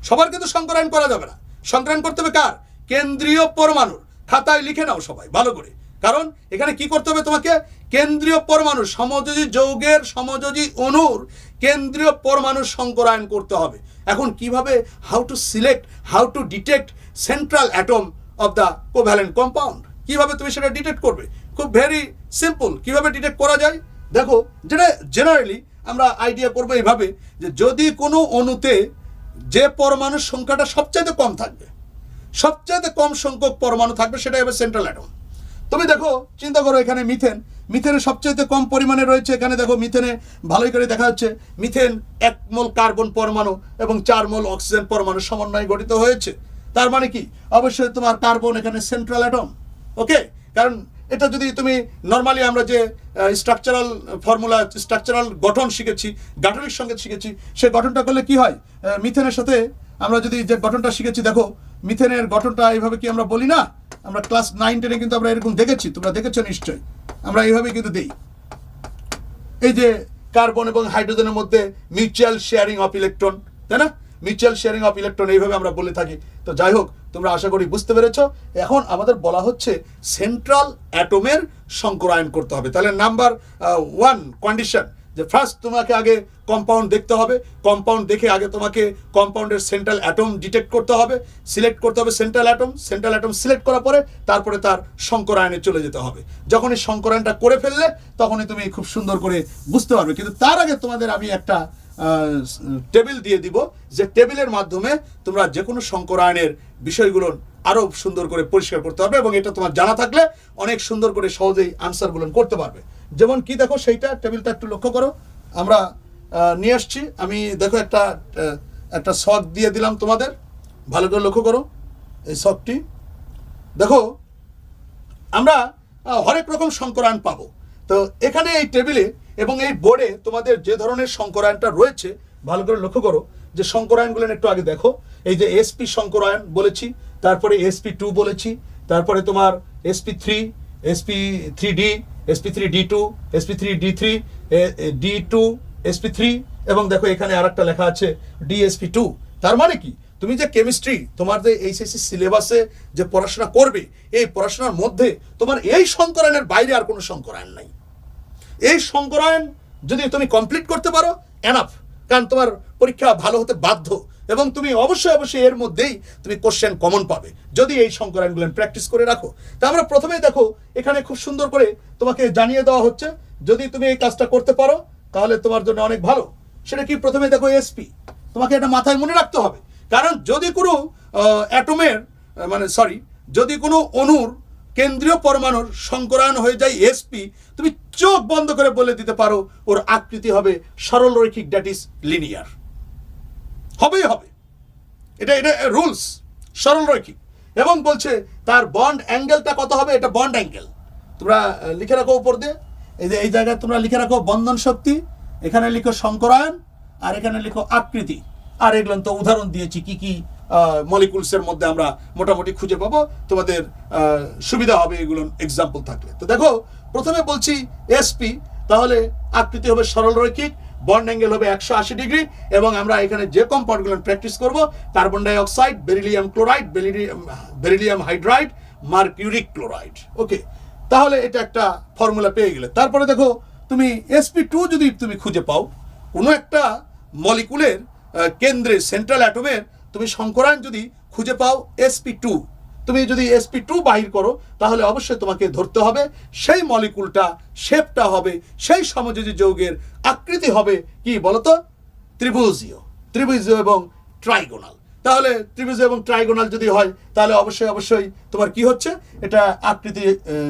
সবার কিন্তু শঙ্করায়ন করা যাবে না। শঙ্করায়ন করতে হবে কার? কেন্দ্রীয় পরমাণুর। খাতায় লিখে নাও সবাই ভালো করে, কারণ এখানে কি করতে হবে তোমাকে? কেন্দ্রীয় পরমাণু, সমযোজী যৌগের, সমযোজী অণুর কেন্দ্রীয় পরমাণু শঙ্করায়ন করতে হবে। এখন কিভাবে, how to select, how to detect central atom of the covalent compound, কিভাবে তুমি সেটা ডিটেক্ট করবে? খুব ভেরি সিম্পল। কিভাবে ডিটেক্ট করা যায় দেখো, যেটা জেনারেলি আমরা আইডিয়া করবো এইভাবে, যে যদি কোনো অণুতে যে পরমাণুর সংখ্যাটা সবচাইতে কম থাকবে, সবচাইতে কম সংখ্যক পরমাণু থাকবে, সেটা হবে সেন্ট্রাল অ্যাটম। তুমি দেখো, চিন্তা করো, এখানে মিথেন, মিথেনের সবচাইতে কম পরিমাণে রয়েছে। এখানে দেখো মিথেনে ভালোই করে দেখা যাচ্ছে মিথেন 1 মোল কার্বন পরমাণু এবং 4 মোল অক্সিজেন পরমাণু সমন্বয়ে গঠিত হয়েছে। তার মানে কি? অবশ্যই তোমার কার্বন এখানে সেন্ট্রাল অ্যাটম। ওকে, কারণ এটা যদি তুমি নর্মালি আমরা যে স্ট্রাকচারাল ফর্মুলা, স্ট্রাকচারাল গঠন শিখেছি, গাঠনিক সংকেত শিখেছি, সেই গঠনটা করলে কি হয়, মিথেনের সাথে আমরা যদি যে গঠনটা শিখেছি, দেখো মিথেনের গঠনটা এইভাবে কি আমরা বলি না? আমরা ক্লাস 9-10-এ কিন্তু আমরা এরকম দেখেছি, তোমরা দেখেছো নিশ্চয়ই। আমরা এইভাবে কিন্তু দিই, এই যে কার্বন এবং হাইড্রোজেনের মধ্যে মিউচুয়াল শেয়ারিং অফ ইলেকট্রন, তাই না? মিউচুয়াল শেয়ারিং অফ ইলেকট্রন এইভাবে আমরা বলে থাকি। তো যাই হোক, তোমরা আশা করি বুঝতে পেরেছো। এখন আমাদের বলা হচ্ছে সেন্ট্রাল অ্যাটমের শঙ্করায়ন করতে হবে। তাহলে নাম্বার 1 কন্ডিশন, যে ফার্স্ট তোমাকে আগে কম্পাউন্ড দেখতে হবে। কম্পাউন্ড দেখে আগে তোমাকে কম্পাউন্ডের সেন্ট্রাল অ্যাটম ডিটেক্ট করতে হবে, সিলেক্ট করতে হবে central atom. Central atom select করার পরে তারপরে তার শঙ্করায়নে চলে যেতে হবে। যখন এই শঙ্করায়নটা করে ফেললে তখনই তুমি খুব সুন্দর করে বুঝতে পারবে। কিন্তু তার আগে তোমাদের আমি একটা টেবিল দিয়ে দিব, যে টেবিলের মাধ্যমে তোমরা যে কোনো শঙ্করায়নের বিষয়গুলো আরো সুন্দর করে পরিষ্কার করতে পারবে, এবং এটা তোমার জানা থাকলে অনেক সুন্দর করে সহজেই আনসারগুলো করতে পারবে। যেমন কি দেখো, সেইটা টেবিলটা একটু লক্ষ্য করো, আমরা নিয়ে আসছি। আমি দেখো একটা শক দিয়ে দিলাম তোমাদের, ভালো করে লক্ষ্য করো এই শকটি। দেখো আমরা হরেক রকম শঙ্করায়ন পাবো। তো এখানে এই টেবিলে এবং এই বোর্ডে তোমাদের যে ধরনের শঙ্করায়নটা রয়েছে, ভালো করে লক্ষ্য করো যে শঙ্করায়নগুলো একটু আগে দেখো। এই যে sp শঙ্করায়ন বলেছি, তারপরে sp2 বলেছি, তারপরে তোমার sp3, sp3d, sp3d2, sp3d3, d2, sp3, এবং দেখো এখানে আরেকটা লেখা আছে dsp2। তার মানে কি, তুমি যে কেমিস্ট্রি তোমার যে এইচএসসি সিলেবাসে যে পড়াশোনা করবে, এই পড়াশোনার মধ্যে তোমার এই শঙ্করায়নের বাইরে আর কোনো শঙ্করায়ন নাই। এই শঙ্করায়ন যদি তুমি কমপ্লিট করতে পারো, এনাফ। কারণ তোমার পরীক্ষা ভালো হতে বাধ্য, এবং তুমি অবশ্যই এর মধ্যেই তুমি কোশ্চেন কমন পাবে যদি এই শঙ্করায়নগুলো প্র্যাকটিস করে রাখো। তা আমরা প্রথমেই দেখো এখানে খুব সুন্দর করে তোমাকে জানিয়ে দেওয়া হচ্ছে, যদি তুমি এই কাজটা করতে পারো তাহলে তোমার জন্য অনেক ভালো। সেটা কি? প্রথমে দেখো sp, তোমাকে এটা মাথায় মনে রাখতে হবে। কারণ যদি কোনো যদি কোনো অণুর কেন্দ্রীয় পরমাণুর শঙ্করায়ন হয়ে যায় sp, তুমি চোখ বন্ধ করে বলে দিতে পারো ওর আকৃতি হবে সরল রৈখিক, দ্যাট ইজ লিনিয়ার, হবেই হবে। এটা রুলস, সরল রৈখিক। এবং বলছে তার বন্ড অ্যাঙ্গেলটা কত হবে, এটা বন্ড অ্যাঙ্গেল তোমরা লিখে রাখো উপর দিয়ে। এই যে এই জায়গায় তোমরা লিখে রাখো বন্ধন শক্তি, এখানে লিখো শঙ্করায়ন, আর এখানে লিখো আকৃতি। আর এগুলো তো উদাহরণ দিয়েছি কি কি মলিকুলসের মধ্যে আমরা মোটামুটি খুঁজে পাবো, তোমাদের সুবিধা হবে এগুলো এক্সাম্পল থাকলে। তো দেখো প্রথমে বলছি এসপি, তাহলে আকৃতি হবে সরল রৈখিক, বন্ড অ্যাঙ্গেল হবে 180 ডিগ্রি, এবং আমরা এখানে যে কম্পাউন্ডগুলো প্র্যাকটিস করব, carbon dioxide, beryllium chloride, beryllium hydride, mercuric chloride. Okay, তাহলে এটা একটা ফর্মুলা পেয়ে গেলে। তারপরে দেখো তুমি sp2 যদি তুমি খুঁজে পাও, কোনো একটা মলিকুলের কেন্দ্রে সেন্ট্রাল অ্যাটমের তুমি সংকরায়ন যদি খুঁজে পাও sp2, তুমি যদি sp2 বাহির করো, তাহলে অবশ্যই তোমাকে ধরতে হবে সেই মলিকুলটা, শেপটা হবে, সেই সমযোজী যৌগের আকৃতি হবে কি বলতো, ত্রিভুজীয়, ত্রিভুজীয় এবং ট্রাইগোনাল। তাহলে ত্রিভুজ এবং ট্রাইগোনাল যদি হয়, তাহলে অবশ্যই তোমার কি হচ্ছে, এটা আকৃতি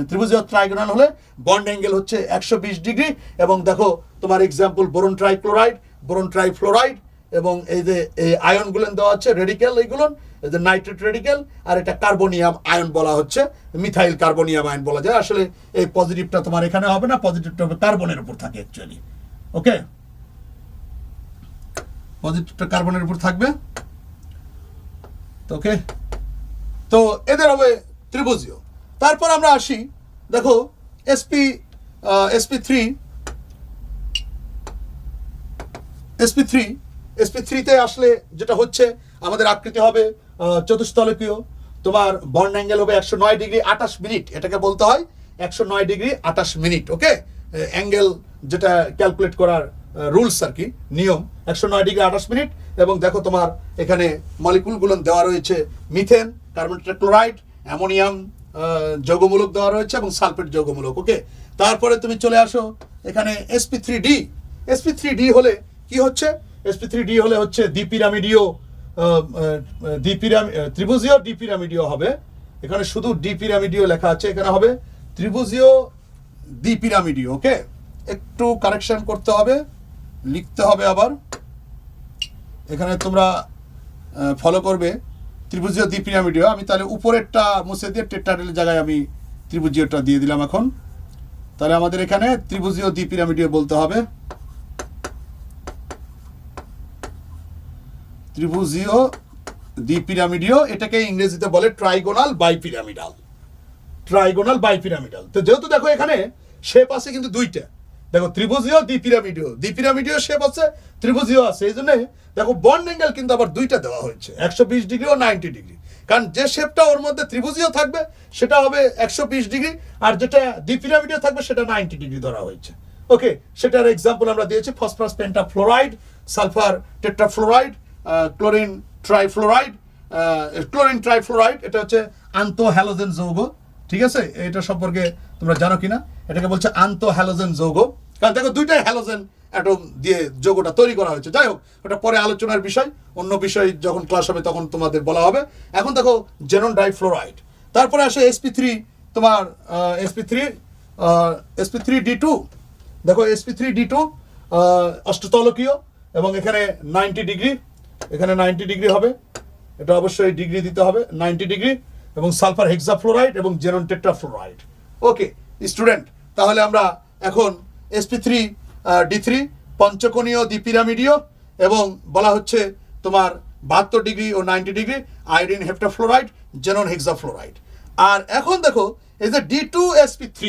ত্রিভুজীয় ট্রাইগোনাল হলে বন্ড অ্যাঙ্গেল হচ্ছে 120 ডিগ্রি। এবং দেখো তোমার example boron trichloride, boron trifluoride, এবং এই যে এই আয়নগুলো দেওয়া হচ্ছে রেডিক্যাল, এইগুলো এই যে নাইট্রেট রেডিক্যাল, আর এটা কার্বনিয়াম আয়ন বলা হচ্ছে, মিথাইল কার্বনিয়াম আয়ন বলা যায়। আসলে এই পজিটিভটা তোমার এখানে হবে না, পজিটিভটা হবে কার্বনের উপর থাকে অ্যাকচুয়ালি। ওকে, পজিটিভটা কার্বনের উপর থাকবে। ওকে, তো এদের হবে ত্রিভুজীয়। তারপর আমরা আসি, দেখো sp3 তে আসলে যেটা হচ্ছে, আমাদের আকৃতি হবে চতুস্তলকীয়, তোমার বন্ড অ্যাঙ্গেল হবে 109 ডিগ্রি 28 মিনিট, এটাকে বলতে হয় 109 ডিগ্রি 28 মিনিট। ওকে, অ্যাঙ্গেল যেটা ক্যালকুলেট করার রুলস আর কি, নিয়ম 109 ডিগ্রি 28 মিনিট। এবং দেখো তোমার এখানে মলিকুলগুলো দেওয়া রয়েছে, মিথেন, কার্বন টেট্রাক্লোরাইড, অ্যামোনিয়াম যৌগমূলক দেওয়া রয়েছে, এবং সালফেট যৌগমূলক। ওকে, তারপরে তুমি চলে আসো এখানে sp3d হলে কি হচ্ছে, sp3d হলে হচ্ছে দ্বিপিরামিডীয়, ত্রিভুজীয় দ্বিপিরামিডীয় হবে। এখানে শুধু দ্বিপিরামিডীয় লেখা আছে, এখানে হবে ত্রিভুজীয় দ্বিপিরামিডীয়। ওকে, একটু কারেকশন করতে হবে, লিখতে হবে আবার, এখানে তোমরা ফলো করবে ত্রিভুজীয় দ্বিপিরামিডীয়। আমি তাহলে উপরেরটা মুছে দিয়ে টেট্রাহেড্রাল জায়গায় আমি ত্রিভুজীয়টা দিয়ে দিলাম এখন। তাহলে আমাদের এখানে ত্রিভুজীয় দ্বিপিরামিডীয় বলতে হবে, ত্রিভুজীয় দ্বিপিরামিডীয়, এটাকে ইংরেজিতে বলে ট্রাইগোনাল বাইপিরামিডাল, ট্রাইগোনাল বাইপিরামিডাল। তো যেহেতু দেখো এখানে শেপ আছে কিন্তু দুইটা, দেখো ত্রিভুজীয় দ্বিপিরামিডীয়, দ্বিপিরামিডীয় শেপ আছে, ত্রিভুজীয় আছে, এই জন্য দেখো বন্ড অ্যাঙ্গেল কিন্তু আবার দুইটা দেওয়া হয়েছে, 120 ডিগ্রি ও 90 ডিগ্রি। কারণ যে শেপটা ওর মধ্যে ত্রিভুজীয় থাকবে সেটা হবে 120 ডিগ্রি, আর যেটা দ্বিপিরামিডীয় থাকবে সেটা 90 ডিগ্রি ধরা হয়েছে। ওকে, সেটার এক্সাম্পল আমরা দিয়েছি phosphorus pentafluoride, sulphur tetrafluoride, chlorine trifluoride, এটা হচ্ছে আন্তঃহ্যালোজেন যৌগ। ঠিক আছে, এটা সম্পর্কে তোমরা জানো কিনা, এটাকে বলছে আন্তঃহ্যালোজেন যৌগ, কারণ দেখো দুইটাই হ্যালোজেন অ্যাটম দিয়ে যৌগটা তৈরি করা হয়েছে। যাই হোক, ওটা পরে আলোচনার বিষয়, অন্য বিষয় যখন ক্লাস হবে তখন তোমাদের বলা হবে। এখন দেখো জেনন ডাইফ্লোরাইড। তারপরে আসে sp3, তোমার sp3d2, দেখো sp3d2 অষ্টতলকীয়, এবং এখানে 90 ডিগ্রি, এখানে 90 ডিগ্রি হবে, এটা অবশ্যই ডিগ্রি দিতে হবে 90 ডিগ্রি, এবং সালফার হেক্সাফ্লোরাইড এবং জেনন টেট্রাফ্লোরাইড। ওকে স্টুডেন্ট, তাহলে আমরা এখন sp3d3 পঞ্চকোণীয় দ্বিপিরামিডীয়, এবং বলা হচ্ছে তোমার 72 ডিগ্রি ও 90 ডিগ্রি, আয়োডিন হেপ্টাফ্লোরাইড, জেনন হেক্সাফ্লোরাইড। আর এখন দেখো এই যে d2sp3,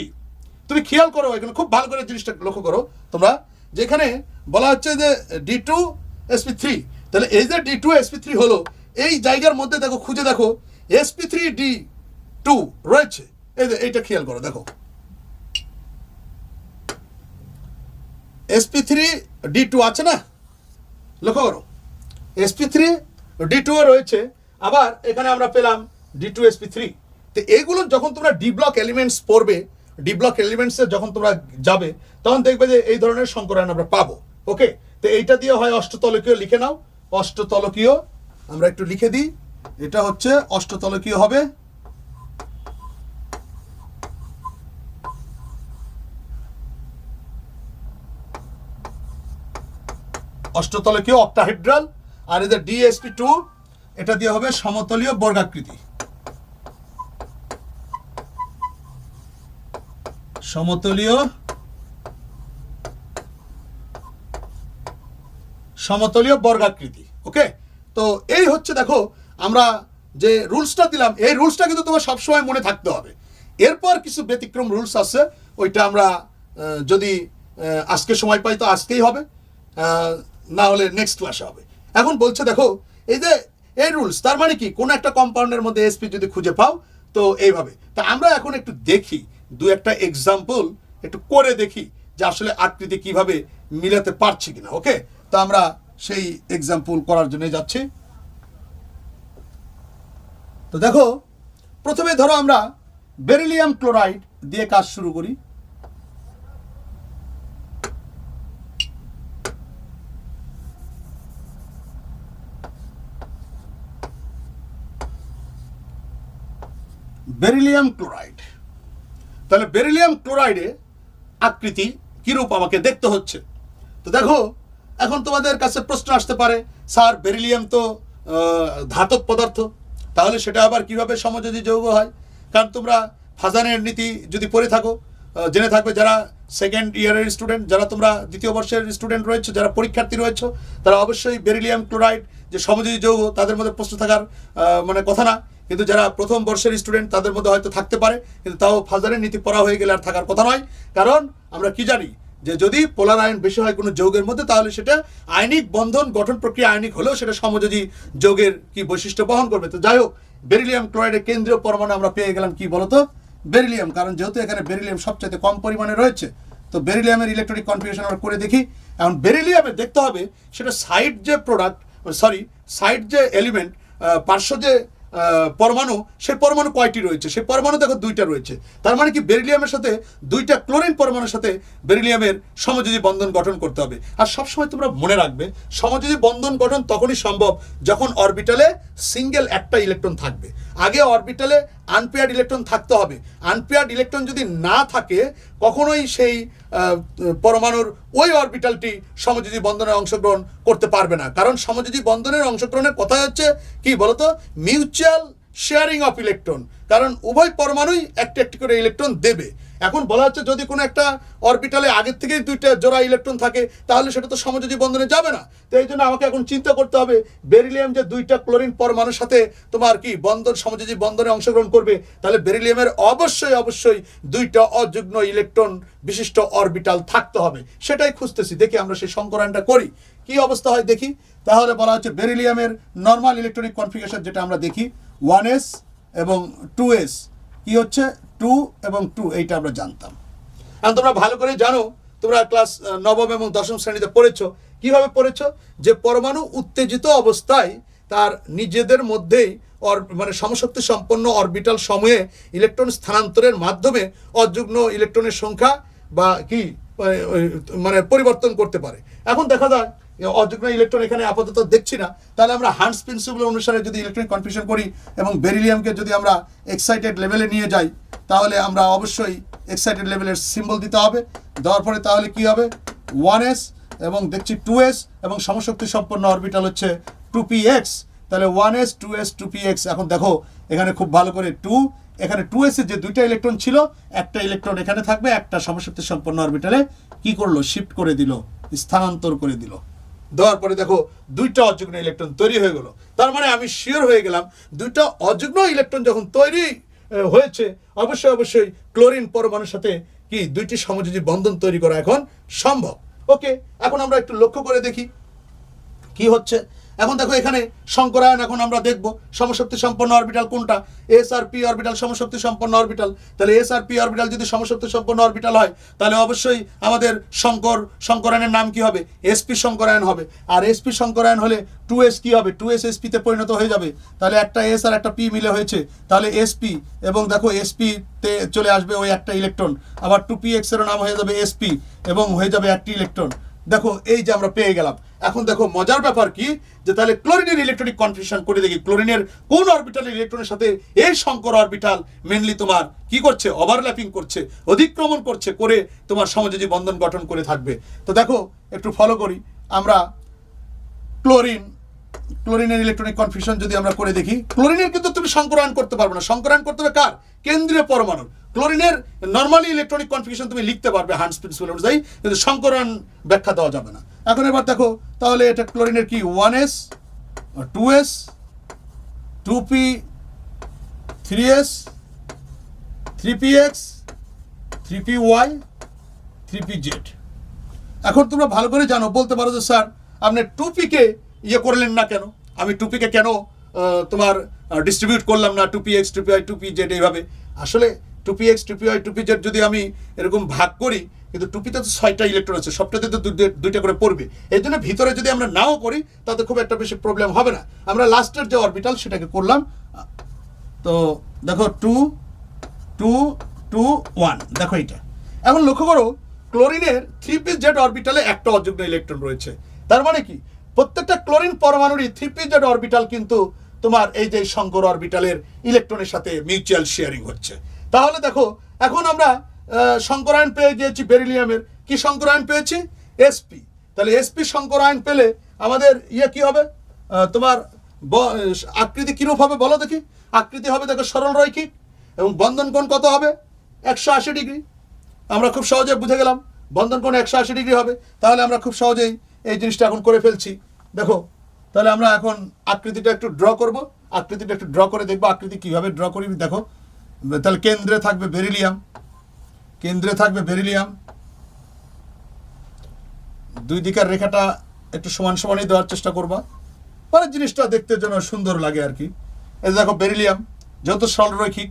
তুমি খেয়াল করো এখানে খুব ভালো করে জিনিসটা লক্ষ্য করো তোমরা, যেখানে বলা হচ্ছে যে d2sp3, তাহলে এই যে d2sp3 হলো, এই জায়গার মধ্যে দেখো খুঁজে দেখো sp3d2 রয়েছে, এই যে এইটা খেয়াল করো, দেখো sp3d2 আছে না, লক্ষ্য করো sp3d2 রয়েছে, আবার এখানে আমরা পেলাম d2sp3। তো এইগুলো যখন তোমরা ডি ব্লক এলিমেন্টস পড়বে, ডি ব্লক এলিমেন্টসে যখন তোমরা যাবে, তখন দেখবে যে এই ধরনের সংকরায়ন আমরা পাবো। ওকে, তো এইটা দিয়ে হয় অষ্টতলকীয়, লিখে নাও অষ্টতলকীয়, আমরা একটু লিখে দিই, এটা হচ্ছে অষ্টতলকীয় হবে। অষ্টতলকীয় অক্টাহেড্রাল, আর এদের dsp2 এটা দিয়ে হবে সমতলীয় বর্গাকৃতি, সমতলীয় বর্গাকৃতি। ওকে, তো এই হচ্ছে দেখো আমরা যে রুলসটা দিলাম এই রুলসটা কিন্তু তোমার সবসময় মনে থাকতে হবে। এরপর কিছু ব্যতিক্রম রুলস আছে, ওইটা আমরা যদি আজকে সময় পাই তো আজকেই হবে, না হলে নেক্সট ক্লাসে হবে। এখন বলছে দেখো এই যে এই রুলস, তার মানে কি কোনো একটা কম্পাউন্ডের মধ্যে এসপি যদি খুঁজে পাও তো এইভাবে। তা আমরা এখন একটু দেখি দু একটা এক্সাম্পল একটু করে দেখি যে আসলে আকৃতি কিভাবে মিলাতে পারছি কিনা। ওকে, তো আমরা সেই এক্সাম্পল করার জন্য যাচ্ছি। তো দেখো প্রথমে ধরো আমরা বেরিলিয়াম ক্লোরাইড দিয়ে কাজ শুরু করি। বেরিলিয়াম ক্লোরাইড, তাহলে বেরিলিয়াম ক্লোরাইডে আকৃতি কিরূপ আমাকে দেখতে হচ্ছে। তো দেখো এখন তোমাদের কাছে প্রশ্ন আসতে পারে, স্যার বেরিলিয়াম তো ধাতব পদার্থ, তাহলে সেটা আবার কিভাবে সমযোজী যৌগ হয়? কারণ তোমরা ফাজানের নীতি যদি পড়ে থাকো জেনে থাকবে, যারা সেকেন্ড ইয়ারের স্টুডেন্ট, যারা তোমরা দ্বিতীয় বর্ষের স্টুডেন্ট রয়েছে, যারা পরীক্ষার্থী রয়েছে, তারা অবশ্যই বেরিলিয়াম ক্লোরাইড যে সমযোজী যৌগ তাদের মধ্যে প্রশ্ন থাকার মানে কথা না। কিন্তু যারা প্রথম বর্ষের স্টুডেন্ট তাদের মধ্যে হয়তো থাকতে পারে, কিন্তু তাও ফাজানের নীতি পড়া হয়ে গেলে আর থাকার কথা নয়। কারণ আমরা কি জানি যে যদি পোলার আয়ন বেশি হয় কোনো যৌগের মধ্যে, তাহলে সেটা আয়নিক বন্ধন গঠন প্রক্রিয়া আয়নিক হলেও সেটা সমযোজী যৌগের কি বৈশিষ্ট্য বহন করবে। তো যাই হোক, বেরিলিয়াম ক্লোরাইডের কেন্দ্রীয় পরমাণু আমরা পেয়ে গেলাম কি বলতো, বেরিলিয়াম। কারণ যেহেতু এখানে বেরিলিয়াম সবচেয়ে কম পরিমাণে রয়েছে, তো বেরিলিয়ামের ইলেকট্রনিক কনফিগারেশন আমরা করে দেখি। এখন বেরিলিয়ামের দেখতে হবে সেটা সাইড যে প্রোডাক্ট, সাইড যে এলিমেন্ট, পার্শ্ব যে পরমাণু, সেই পরমাণু কয়টি রয়েছে? সেই পরমাণু দেখো দুইটা রয়েছে। তার মানে কি বেরিলিয়ামের সাথে দুইটা ক্লোরিন পরমাণুর সাথে বেরিলিয়ামের সমযোজী বন্ধন গঠন করতে হবে। আর সবসময় তোমরা মনে রাখবে সমযোজী বন্ধন গঠন তখনই সম্ভব যখন অরবিটালে সিঙ্গেল একটা ইলেকট্রন থাকবে। আগে অরবিটালে আনপেয়ার্ড ইলেকট্রন থাকতে হবে। আনপেয়ার্ড ইলেকট্রন যদি না থাকে কখনোই সেই পরমাণুর ওই অরবিটালটি সমযোজী বন্ধনে অংশগ্রহণ করতে পারবে না। কারণ সমযোজী বন্ধনের অংশগ্রহণের কথা হচ্ছে কি বলতো, মিউচুয়াল শেয়ারিং অফ ইলেকট্রন। কারণ উভয় পরমাণুই একটি একটি করে ইলেকট্রন দেবে। এখন বলা হচ্ছে যদি কোনো একটা অরবিটালে আগের থেকেই দুইটা জোড়া ইলেকট্রন থাকে তাহলে সেটা তো সমযোজী বন্ধনে যাবে না। তো এই জন্য আমাকে এখন চিন্তা করতে হবে বেরিলিয়াম যে দুইটা ক্লোরিন পরমাণুর সাথে তোমার কি বন্ধন সমযোজী বন্ধনে অংশগ্রহণ করবে, তাহলে বেরিলিয়ামের অবশ্যই দুইটা অযুগ্ম ইলেকট্রন বিশিষ্ট অরবিটাল থাকতে হবে। সেটাই খুঁজতেছি, দেখি আমরা সেই সংকরানটা করি কি অবস্থা হয় দেখি। তাহলে বলা হচ্ছে বেরিলিয়ামের নর্মাল ইলেকট্রনিক কনফিগারেশন যেটা আমরা দেখি 1s এবং 2s, কি হচ্ছে 2 এবং 2, এইটা আমরা জানতাম। এখন তোমরা ভালো করে জানো, তোমরা ক্লাস নবম এবং দশম শ্রেণীতে পড়েছো। কিভাবে পড়েছো? যে পরমাণু উত্তেজিত অবস্থায় তার নিজেদের মধ্যেই মানে সমশক্তি সম্পন্ন অরবিটাল সমূহে ইলেকট্রন স্থানান্তরের মাধ্যমে অযুগ্ম ইলেকট্রনের সংখ্যা বা কি মানে পরিবর্তন করতে পারে। এখন দেখা যায় অযুগ্ম ইলেকট্রন এখানে আপাতত দেখছি না, তাহলে আমরা হান্টস প্রিন্সিপাল অনুসারে যদি ইলেকট্রনিক কনফিগারেশন করি এবং বেরিলিয়ামকে যদি আমরা এক্সাইটেড লেভেলে নিয়ে যাই, তাহলে আমরা অবশ্যই এক্সাইটেড লেভেলের সিম্বল দিতে হবে। দেওয়ার পরে তাহলে কি হবে 1s এবং দেখছি 2s এবং সমশক্তি সম্পন্ন অরবিটাল হচ্ছে 2px। তাহলে 1s 2s 2px। এখন দেখো এখানে খুব ভালো করে 2, এখানে 2s এর যে দুইটা ইলেকট্রন ছিল একটা ইলেকট্রন এখানে থাকবে, একটা সমশক্তি সম্পন্ন অরবিটালে কি করলো, শিফট করে দিল, স্থানান্তর করে দিল। দেওয়ার পরে দেখো দুইটা অযুগ্ম ইলেকট্রন তৈরি হয়ে গেল। তার মানে আমি শিওর হয়ে গেলাম দুইটা অযুগ্ম ইলেকট্রন যখন তৈরি হয়েছে অবশ্যই ক্লোরিন পরমাণুর সাথে কি দুইটি সমযোজী বন্ধন তৈরি করা এখন সম্ভব। ওকে, এখন আমরা একটু লক্ষ্য করে দেখি কি হচ্ছে। এখন দেখো এখানে সংকরায়ন এখন আমরা দেখব সমশক্তি সম্পন্ন অরবিটাল কোনটা, এস আর পি অরবিটাল সমশক্তি সম্পন্ন অরবিটাল। তাহলে এস আর পি অরবিটাল যদি সমশক্তি সম্পন্ন অরবিটাল হয় তাহলে অবশ্যই আমাদের সংকরায়নের নাম কি হবে, এসপি সংকরায়ন হবে। আর এসপি সংকরায়ন হলে 2s কি হবে, 2s এসপি তে পরিণত হয়ে যাবে। তাহলে একটা এস আর একটা পি মিলে হয়েছে, তাহলে এসপি এবং দেখো এসপি তে চলে আসবে ওই একটা ইলেকট্রন, আবার 2px এর নাম হয়ে যাবে এসপি এবং হয়ে যাবে একটি ইলেকট্রন। দেখো এই যে আমরা পেয়ে গেলাম। এখন দেখো মজার ব্যাপার কি, যে তাহলে ক্লোরিনের ইলেকট্রনিক কনফিগারেশন করে দেখি ক্লোরিনের কোন অরবিটালের ইলেকট্রনের সাথে এই সংকর অরবিটাল মেনলি তোমার কি করছে, ওভারল্যাপিং করছে, অধিক্রমণ করছে, করে তোমার সমযোজী বন্ধন গঠন করে থাকবে। তো দেখো একটু ফলো করি আমরা ক্লোরিনের ইলেকট্রনিক কনফিগারেশন যদি আমরা করে দেখি, ক্লোরিনের কিন্তু তুমি সংকরায়ন করতে পারবে না, সংকরায়ন করতে হবে কার, কেন্দ্রীয় পরমাণু। ক্লোরিনের নর্মালি ইলেকট্রনিক কনফিগারেশন তুমি লিখতে পারবে হান্টস প্রিন্সিপাল অনুযায়ী, কিন্তু সংকরায়ন ব্যাখ্যা দেওয়া যাবে না। এখন এবার দেখো তাহলে এটা ক্লোরিনের কি 1s 2s 2p 3s 3px 3py 3pz। এখন তোমরা ভালো করে জানো, বলতে পারো যে স্যার আপনি 2p-কে ইয়ে করলেন না কেন, আমি 2p-কে কেন তোমার ডিস্ট্রিবিউট করলাম না 2px 2py 2pz এইভাবে। আসলে 2px 2py 2pz যদি আমি এরকম ভাগ করি, কিন্তু 2p-তে তো 6টা ইলেকট্রন আছে, সবটাতে তো দুইটা করে পড়বে। এই জন্য ভিতরে যদি আমরা নাও করি তাতে খুব একটা বেশি প্রবলেম হবে না। আমরা লাস্টের যে অরবিটাল সেটাকে করলাম। তো দেখো 2 2 2 1, দেখো এটা। এখন লক্ষ্য করো ক্লোরিনের 3pz অরবিটালে একটা অযুগ্ম ইলেকট্রন রয়েছে। তার মানে কি প্রত্যেকটা ক্লোরিন পরমাণুরই 3pz অরবিটাল কিন্তু তোমার এই যে শঙ্কর অরবিটালের ইলেকট্রনের সাথে মিউচুয়াল শেয়ারিং হচ্ছে। তাহলে দেখো এখন আমরা শঙ্করায়ন পেয়ে গিয়েছি বেরিলিয়ামের। কি শঙ্করায়ন পেয়েছি? sp। তাহলে sp শঙ্করায়ন পেলে আমাদের ইয়ে কি হবে, তোমার আকৃতি কিরূপ হবে বলো দেখি। আকৃতি হবে দেখো সরল রৈখিক, এবং বন্ধন কোণ কত হবে? 180 ডিগ্রি। আমরা খুব সহজে বুঝে গেলাম বন্ধন কোণ 180 ডিগ্রি হবে। তাহলে আমরা খুব সহজেই এই জিনিসটা এখন করে ফেলছি। দেখো তাহলে আমরা এখন আকৃতিটা একটু ড্র করব। আকৃতিটা একটু ড্র করে দেখবো আকৃতি কিভাবে ড্র করি। দেখো তাহলে কেন্দ্রে থাকবে বেরিলিয়াম, কেন্দ্রে থাকবে বেরিলিয়াম, দুই দিকের রেখাটা একটু সমান সমানই দেওয়ার চেষ্টা করবা, মানে জিনিসটা দেখতে যেন সুন্দর লাগে আর কি। এই দেখো বেরিলিয়াম যেহেতু সরলরৈখিক,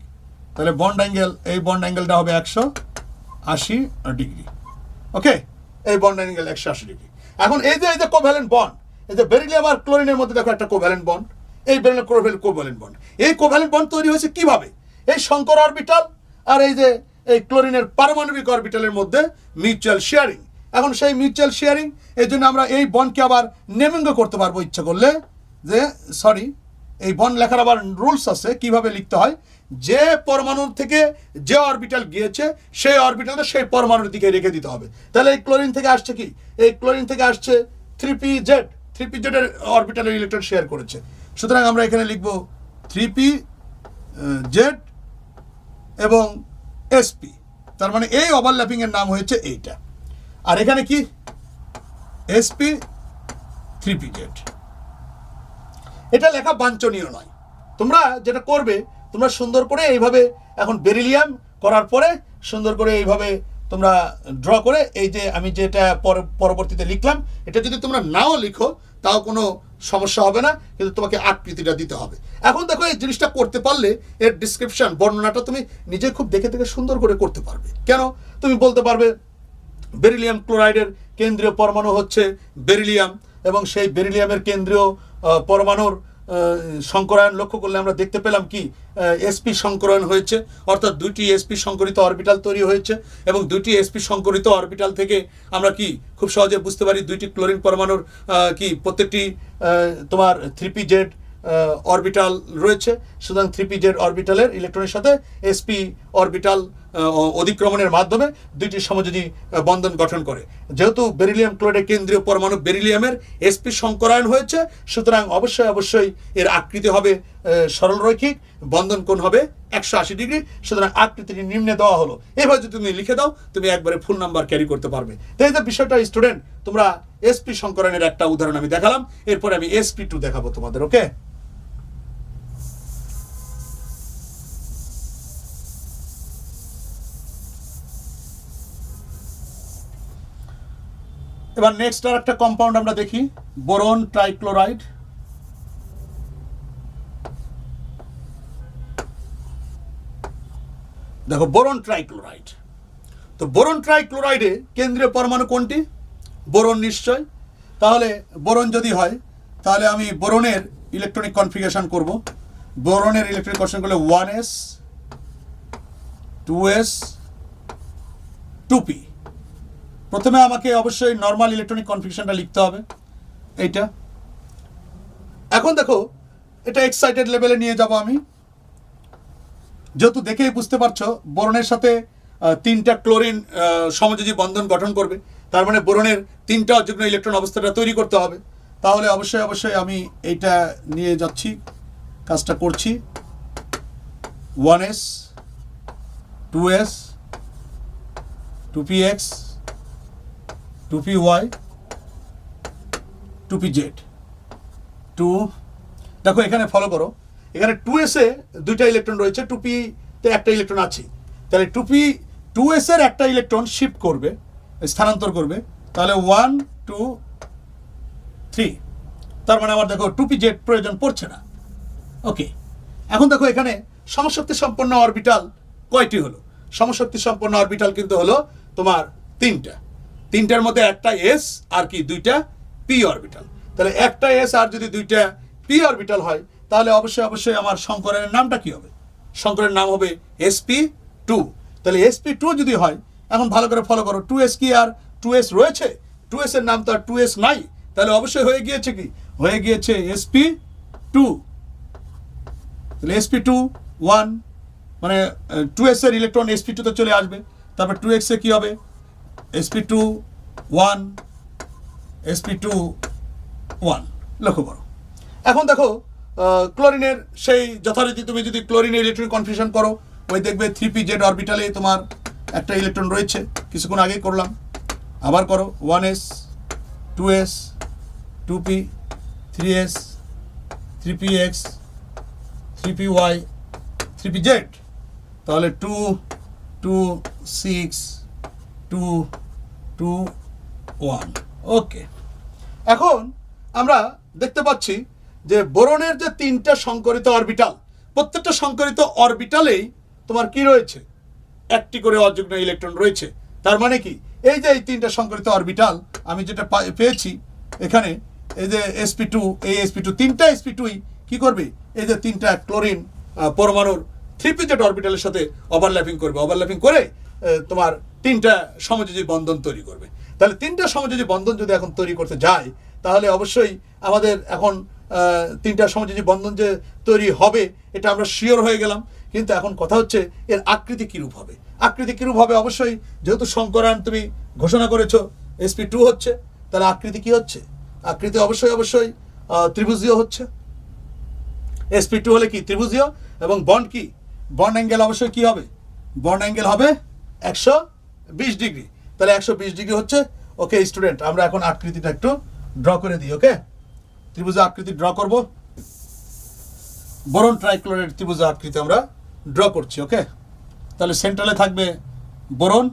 তাহলে বন্ড অ্যাঙ্গেল, এই বন্ড অ্যাঙ্গেলটা হবে 180 ডিগ্রি। ওকে, এই বন্ড অ্যাঙ্গেল 180 ডিগ্রি। এখন এই যে কোভ্যালেন্ট বন্ড, এই যে বেরিলিয়াম আর ক্লোরিনের মধ্যে দেখো একটা কোভ্যালেন্ট বন্ড, এই বেরিলিয়াম কোভ্যালেন্ট বন্ড। এই কোভ্যালেন্ট বন্ড তৈরি হয়েছে কিভাবে? এই শঙ্কর অরবিটাল আর এই যে এই ক্লোরিনের পারমাণবিক অরবিটালের মধ্যে মিউচুয়াল শেয়ারিং। এখন সেই মিউচুয়াল শেয়ারিং, এই জন্য আমরা এই বন্ডকে আবার নেমিংও করতে পারবো ইচ্ছা করলে, যে সরি এই বন্ড লেখার আবার রুলস আছে কিভাবে লিখতে হয়। যে পরমাণুর থেকে যে অরবিটাল গিয়েছে সেই অরবিটালটা সেই পরমাণুর দিকে রেখে দিতে হবে। তাহলে এই ক্লোরিন থেকে আসছে কি? এই ক্লোরিন থেকে আসছে 3pz, 3pz এর অরবিটালের ইলেকট্রন শেয়ার করেছে। সুতরাং আমরা এখানে লিখব 3pz এবং sp। তার মানে এই ওভারল্যাপিং এর নাম হয়েছে এইটা। আর এখানে কি? sp 3pz। এটা লেখা বাঞ্ছনীয় নয়। তোমরা যেটা করবে, তোমরা সুন্দর করে এইভাবে এখন বেরিলিয়াম করার পরে সুন্দর করে এইভাবে তোমরা ড্র করে, এই যে আমি যেটা পরবর্তীতে লিখলাম, এটা যদি তোমরা নাও লিখো তাও কোনো সমস্যা হবে না, কিন্তু তোমাকে আকৃতিটা দিতে হবে। এখন দেখো এই জিনিসটা করতে পারলে এর ডিসক্রিপশন, বর্ণনাটা তুমি নিজে খুব দেখে দেখে সুন্দর করে করতে পারবে। কেন? তুমি বলতে পারবে বেরিলিয়াম ক্লোরাইডের কেন্দ্রীয় পরমাণু হচ্ছে বেরিলিয়াম, এবং সেই বেরিলিয়ামের কেন্দ্রীয় পরমাণুর সংকরায়ন লক্ষ্য করলে আমরা দেখতে পেলাম কি sp সংকরায়ন হয়েছে, অর্থাৎ দুইটি sp সংকরিত অরবিটাল তৈরি হয়েছে। এবং দুইটি sp সংকরিত অরবিটাল থেকে আমরা কি খুব সহজে বুঝতে পারি দুইটি ক্লোরিন পরমাণুর কি প্রত্যেকটি তোমার 3pz অরবিটাল রয়েছে। সুতরাং 3pz অরবিটালের ইলেকট্রনের সাথে sp অরবিটাল অধিক্রমণের মাধ্যমে দুইটি সমযোজী বন্ধন গঠন করে। যেহেতু বেরিলিয়াম ক্লোরাইডের কেন্দ্রীয় পরমাণু বেরিলিয়ামের sp সংকরায়ন হয়েছে, সুতরাং অবশ্যই এর আকৃতি হবে সরলরৈখিক, বন্ধন কোণ হবে 180 ডিগ্রি। সুতরাং আকৃতিটি নিম্নে দেওয়া হলো। এভাবে যদি তুমি লিখে দাও, তুমি একবারে ফুল নাম্বার ক্যারি করতে পারবে। তো এই যে বিষয়টা স্টুডেন্ট, তোমরা sp সংকরায়নের একটা উদাহরণ আমি দেখালাম, এরপরে আমি sp2 দেখাবো তোমাদের। ওকে, এবার নেক্সট আর একটা কম্পাউন্ড আমরা দেখি, বোরন ট্রাইক্লোরাইড। দেখো বোরন ট্রাইক্লোরাইড। তো বোরন ট্রাইক্লোরাইডে কেন্দ্রীয় পরমাণু কোনটি? বোরন নিশ্চয়। তাহলে বোরন যদি হয়, তাহলে আমি বোরনের ইলেকট্রনিক কনফিগারেশন করব। বোরনের ইলেকট্রনিক কনফিগারেশন করলে 1s 2s 2p। প্রথমে আমাকে অবশ্যই নর্মাল ইলেকট্রনিক কনফিগারেশনটা লিখতে হবে, এইটা। এখন দেখো এটা এক্সাইটেড লেভেলে নিয়ে যাব আমি। যেহেতু দেখেই বুঝতে পারছো বোরনের সাথে 3টা ক্লোরিন সমযোজী বন্ধন গঠন করবে, তার মানে বোরনের 3টা অযুগ্ম ইলেকট্রন অবস্থাটা তৈরি করতে হবে। তাহলে অবশ্যই আমি এইটা নিয়ে যাচ্ছি, কাজটা করছি। 1s 2s 2px 2py 2pz 2। দেখো এখানে ফলো করো, এখানে 2s এ দুইটা ইলেকট্রন রয়েছে, 2p তে একটা ইলেকট্রন আছে, তাহলে 2s এর একটা ইলেকট্রন শিফট করবে, স্থানান্তর করবে, তাহলে 1 2 3, তার মানে আমার দেখো 2pz প্রয়োজন পড়ছে না। ওকে, এখন দেখো এখানে সমশক্তি সম্পন্ন অরবিটাল কয়টি হলো? সমশক্তি সম্পন্ন অরবিটাল কিন্তু হলো তোমার তিনটার মধ্যে একটা s আর কি দুইটা p অরবিটাল। তাহলে একটা s আর যদি দুইটা p অরবিটাল হয় তাহলে অবশ্যই আমার সংকরের নামটা কি হবে? সংকরের নাম হবে sp2। তাহলে sp2 যদি হয়, এখন ভালো করে ফলো করো, 2s কি আর 2s রয়েছে? 2s এর নাম তো আর 2s নাই, তাহলে অবশ্যই হয়ে গিয়েছে কি? হয়ে গিয়েছে sp2। তাহলে sp2 1, মানে 2s এর ইলেকট্রন sp2 তে চলে আসবে, তারপর 2x এ কি হবে? sp2 1 sp2 1। লক্ষ্য করো, এখন দেখো ক্লোরিনের সেই যথারীতি তুমি যদি ক্লোরিনের ইলেকট্রন কনফিউশন করো, ওই দেখবে 3pz অরবিটালে তোমার একটা ইলেকট্রন রয়েছে, কিছুক্ষণ আগেই করলাম, আবার করো 1s 2s 2p 3s 3px 3py 3pz, তাহলে 2 2 6 2 2 1। ওকে, এখন আমরা দেখতে পাচ্ছি যে বোরনের যে তিনটা সংকরিত অরবিটাল, প্রত্যেকটা সংকরিত অরবিটালেই তোমার কি রয়েছে? একটি করে অযুগ্ম ইলেকট্রন রয়েছে। তার মানে কি, এই যে এই তিনটা সংকরিত অরবিটাল আমি যেটা পেয়েছি এখানে, এই যে sp2, এই sp2 তিনটা sp2ই কি করবে? এই যে তিনটা ক্লোরিন পরমাণুর 3pz অরবিটালের সাথে ওভারল্যাপিং করবে, ওভারল্যাপিং করে তোমার তিনটা সমযোজী বন্ধন তৈরি করবে। তাহলে তিনটা সমযোজী বন্ধন যদি এখন তৈরি করতে যায়, তাহলে অবশ্যই আমাদের এখন তিনটা সমযোজী বন্ধন যে তৈরি হবে এটা আমরা শিওর হয়ে গেলাম। কিন্তু এখন কথা হচ্ছে এর আকৃতি কিরূপ হবে? আকৃতি কিরূপ হবে? অবশ্যই যেহেতু সংকরায়ন তুমি ঘোষণা করেছো sp2 হচ্ছে, তাহলে আকৃতি কি হচ্ছে? আকৃতি অবশ্যই ত্রিভুজীয় হচ্ছে। sp2 হলে কি? ত্রিভুজীয়। এবং বন্ড কি? বন্ড অ্যাঙ্গেল অবশ্যই কি হবে? বন্ড অ্যাঙ্গেল হবে 120 ডিগ্রি। তাহলে 120 ডিগ্রি হচ্ছে। ওকে স্টুডেন্ট, আমরা এখন আকৃতিটা একটু ড্র করে দিই। ওকে, ত্রিভুজ আকৃতি ড্র করব, বোরন ট্রাইক্লোরাইড ত্রিভুজ আকৃতি আমরা ড্র করছি। ওকে, তাহলে সেন্ট্রালে থাকবে বোরন,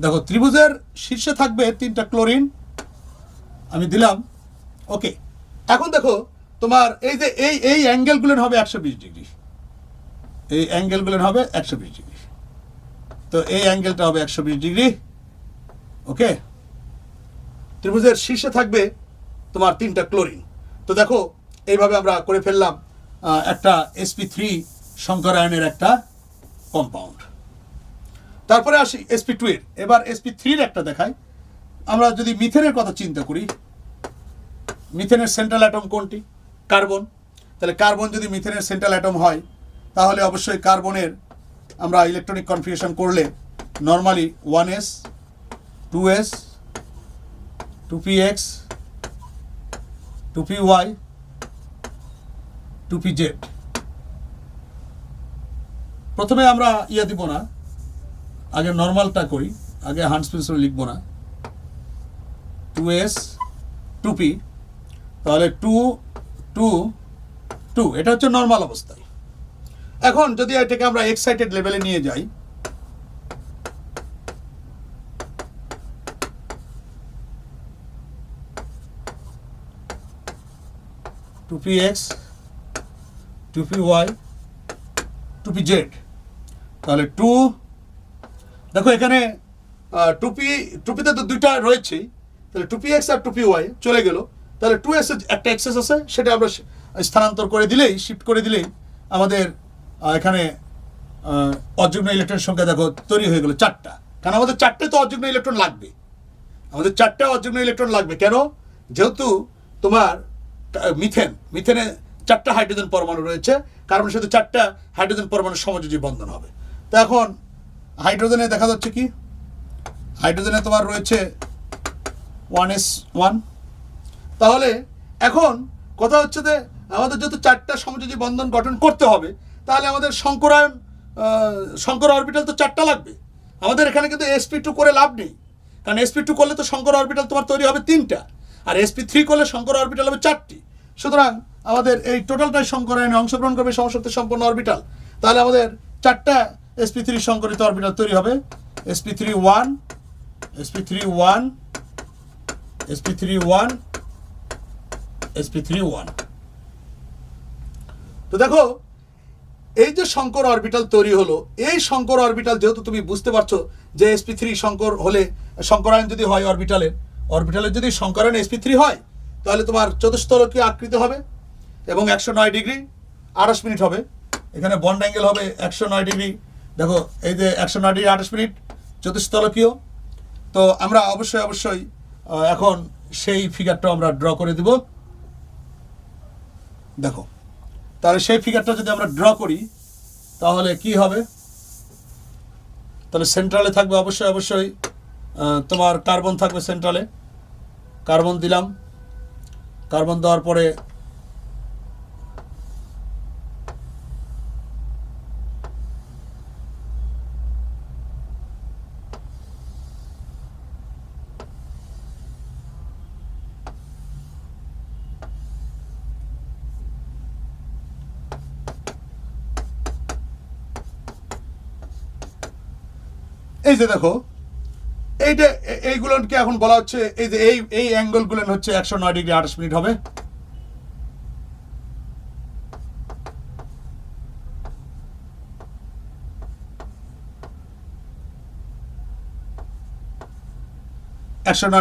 দেখো ত্রিভুজের শীর্ষে থাকবে তিনটা ক্লোরিন, আমি দিলাম। ওকে, এখন দেখো তোমার এই যে এই অ্যাঙ্গেলগুলো হবে 120 ডিগ্রি, এই অ্যাঙ্গেলগুলো হবে 120 ডিগ্রি, তো এই অ্যাঙ্গেলটা হবে 120 ডিগ্রি। ওকে, ত্রিভুজের শীর্ষে থাকবে তোমার তিনটা ক্লোরিন। তো দেখো এইভাবে আমরা করে ফেললাম একটা sp3 সংকরায়নের একটা কম্পাউন্ড। তারপরে আসি sp2 এর। এবার sp3 এর একটা দেখাই। আমরা যদি মিথেনের কথা চিন্তা করি, মিথেনের সেন্ট্রাল অ্যাটম কোনটি? কার্বন। তাহলে কার্বন যদি মিথেনের সেন্ট্রাল অ্যাটম হয়, তাহলে অবশ্যই কার্বনের আমরা ইলেকট্রনিক কনফিগারেশন করলে normally 1s 2s 2px 2py 2pz। প্রথমে আমরা দিব না, আগে নর্মালটা করি, আগে হান্টস প্রিন্সিপাল লিখব না। 2s 2p, তাহলে 2 2 2, এটা হচ্ছে নর্মাল অবস্থায়। এখন যদি এটাকে আমরা এক্সাইটেড লেভেলে নিয়ে যাই, two P x 2py 2pz, তাহলে 2, দেখো এখানে 2pতে তো দুইটা রয়েছে, তাহলে 2px আর 2py চলে গেল, তাহলে 2s একটা এক্সেস আছে, সেটা আমরা স্থানান্তর করে দিলেই, শিফট করে দিলেই আমাদের এখানে অযুগ্ম ইলেকট্রনের সংখ্যা দেখো তৈরি হয়ে গেল 4টা। কারণ আমাদের 4টে তো অযুগ্ম ইলেকট্রন লাগবে, আমাদের 4টা অযুগ্ম ইলেকট্রন লাগবে। কেন? যেহেতু তোমার মিথেনে 4টা হাইড্রোজেন পরমাণু রয়েছে, কার্বনের সাথে 4টা হাইড্রোজেন পরমাণু সমযোজী বন্ধন হবে। তো এখন হাইড্রোজেনে দেখা যাচ্ছে কি, হাইড্রোজেনে তোমার রয়েছে 1s1। তাহলে এখন কথা হচ্ছে যে আমাদের যত 4টা সমযোজী বন্ধন গঠন করতে হবে, তাহলে আমাদের সংকর অরবিটাল তো 4টা লাগবে। আমাদের এখানে কিন্তু sp2 করে লাভ নেই, কারণ sp2 করলে তো সংকর অরবিটাল তোমার তৈরি হবে 3টা, আর sp3 করলে সংকর অরবিটাল হবে 4টি। সুতরাং আমাদের এই টোটালটাই সংকরায়নে অংশগ্রহণ করবে সমশক্তি সম্পন্ন অরবিটাল। তাহলে আমাদের 4টা sp3 সংকরিত অরবিটাল তৈরি হবে, sp3 1 sp3 1 sp3 1 sp3 1। তো দেখো এই যে সংকর অরবিটাল তৈরি হলো, এই সংকর অরবিটাল যেহেতু তুমি বুঝতে পারছো যে sp3 সংকর হলে, সংকরায়ন যদি হয় অরবিটালের যদি সংকরায়ন sp3 হয়, তাহলে তোমার চতুস্তলকীয় আকৃতি হবে এবং 109 ডিগ্রি 28 মিনিট হবে। এখানে বন্ড অ্যাঙ্গেল হবে 109 ডিগ্রি। দেখো এই যে 109 ডিগ্রি 28 মিনিট চতুস্তলকীয়। তো আমরা অবশ্যই এখন সেই ফিগারটা আমরা ড্র করে দিব। দেখো তাহলে সেই ফিগারটা যদি আমরা ড্র করি তাহলে কি হবে, তাহলে সেন্ট্রালে থাকবে অবশ্যই তোমার কার্বন থাকবে সেন্ট্রালে। কার্বন দিলাম, কার্বন দেওয়ার পরে এই যে দেখো এইটা, এইগুলোকে এখন বলা হচ্ছে এই যে এই অ্যাঙ্গেলগুলো হচ্ছে 109 ডিগ্রি 28 মিনিট হবে।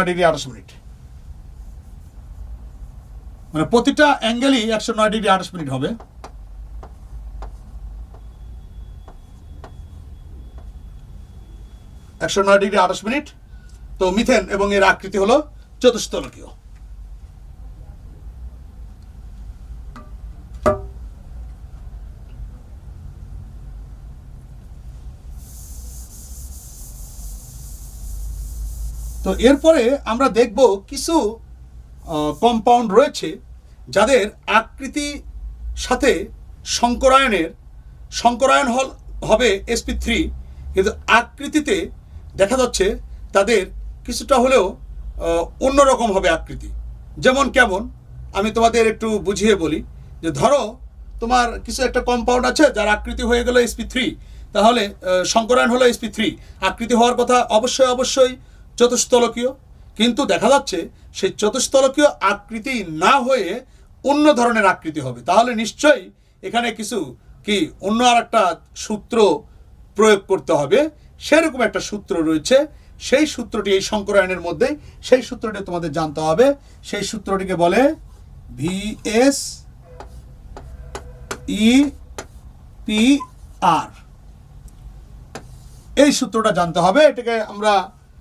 ডিগ্রি 28 মিনিট, মানে প্রতিটা অ্যাঙ্গেলই 109 ডিগ্রি 28 মিনিট হবে। Degree 28 minute. তো মিথেন এবং এর আকৃতি হলো চতুস্তলকীয়। তো এরপরে আমরা দেখব কিছু কম্পাউন্ড রয়েছে যাদের আকৃতি সাথে সংকরায়ন হবে sp3, কিন্তু আকৃতিতে দেখা যাচ্ছে তাদের কিছুটা হলেও অন্যরকম হবে আকৃতি। যেমন কেমন আমি তোমাদের একটু বুঝিয়ে বলি, যে ধরো তোমার কিছু একটা কম্পাউন্ড আছে যার আকৃতি হয়ে গেল sp3, তাহলে সংকরায়ন হলো sp3, আকৃতি হওয়ার কথা অবশ্যই চতুস্তলকীয়, কিন্তু দেখা যাচ্ছে সেই চতুস্তলকীয় আকৃতি না হয়ে অন্য ধরনের আকৃতি হবে। তাহলে নিশ্চয়ই এখানে কিছু কি অন্য আর একটা সূত্র প্রয়োগ করতে হবে। সেরকম একটা সূত্র রয়েছে, সেই সূত্রটি এই সংকরায়নের মধ্যে, সেই সূত্রটি তোমাদের জানতে হবে। সেই সূত্রটিকে বলে VSEPR। এই সূত্রটা জানতে হবে। এটাকে আমরা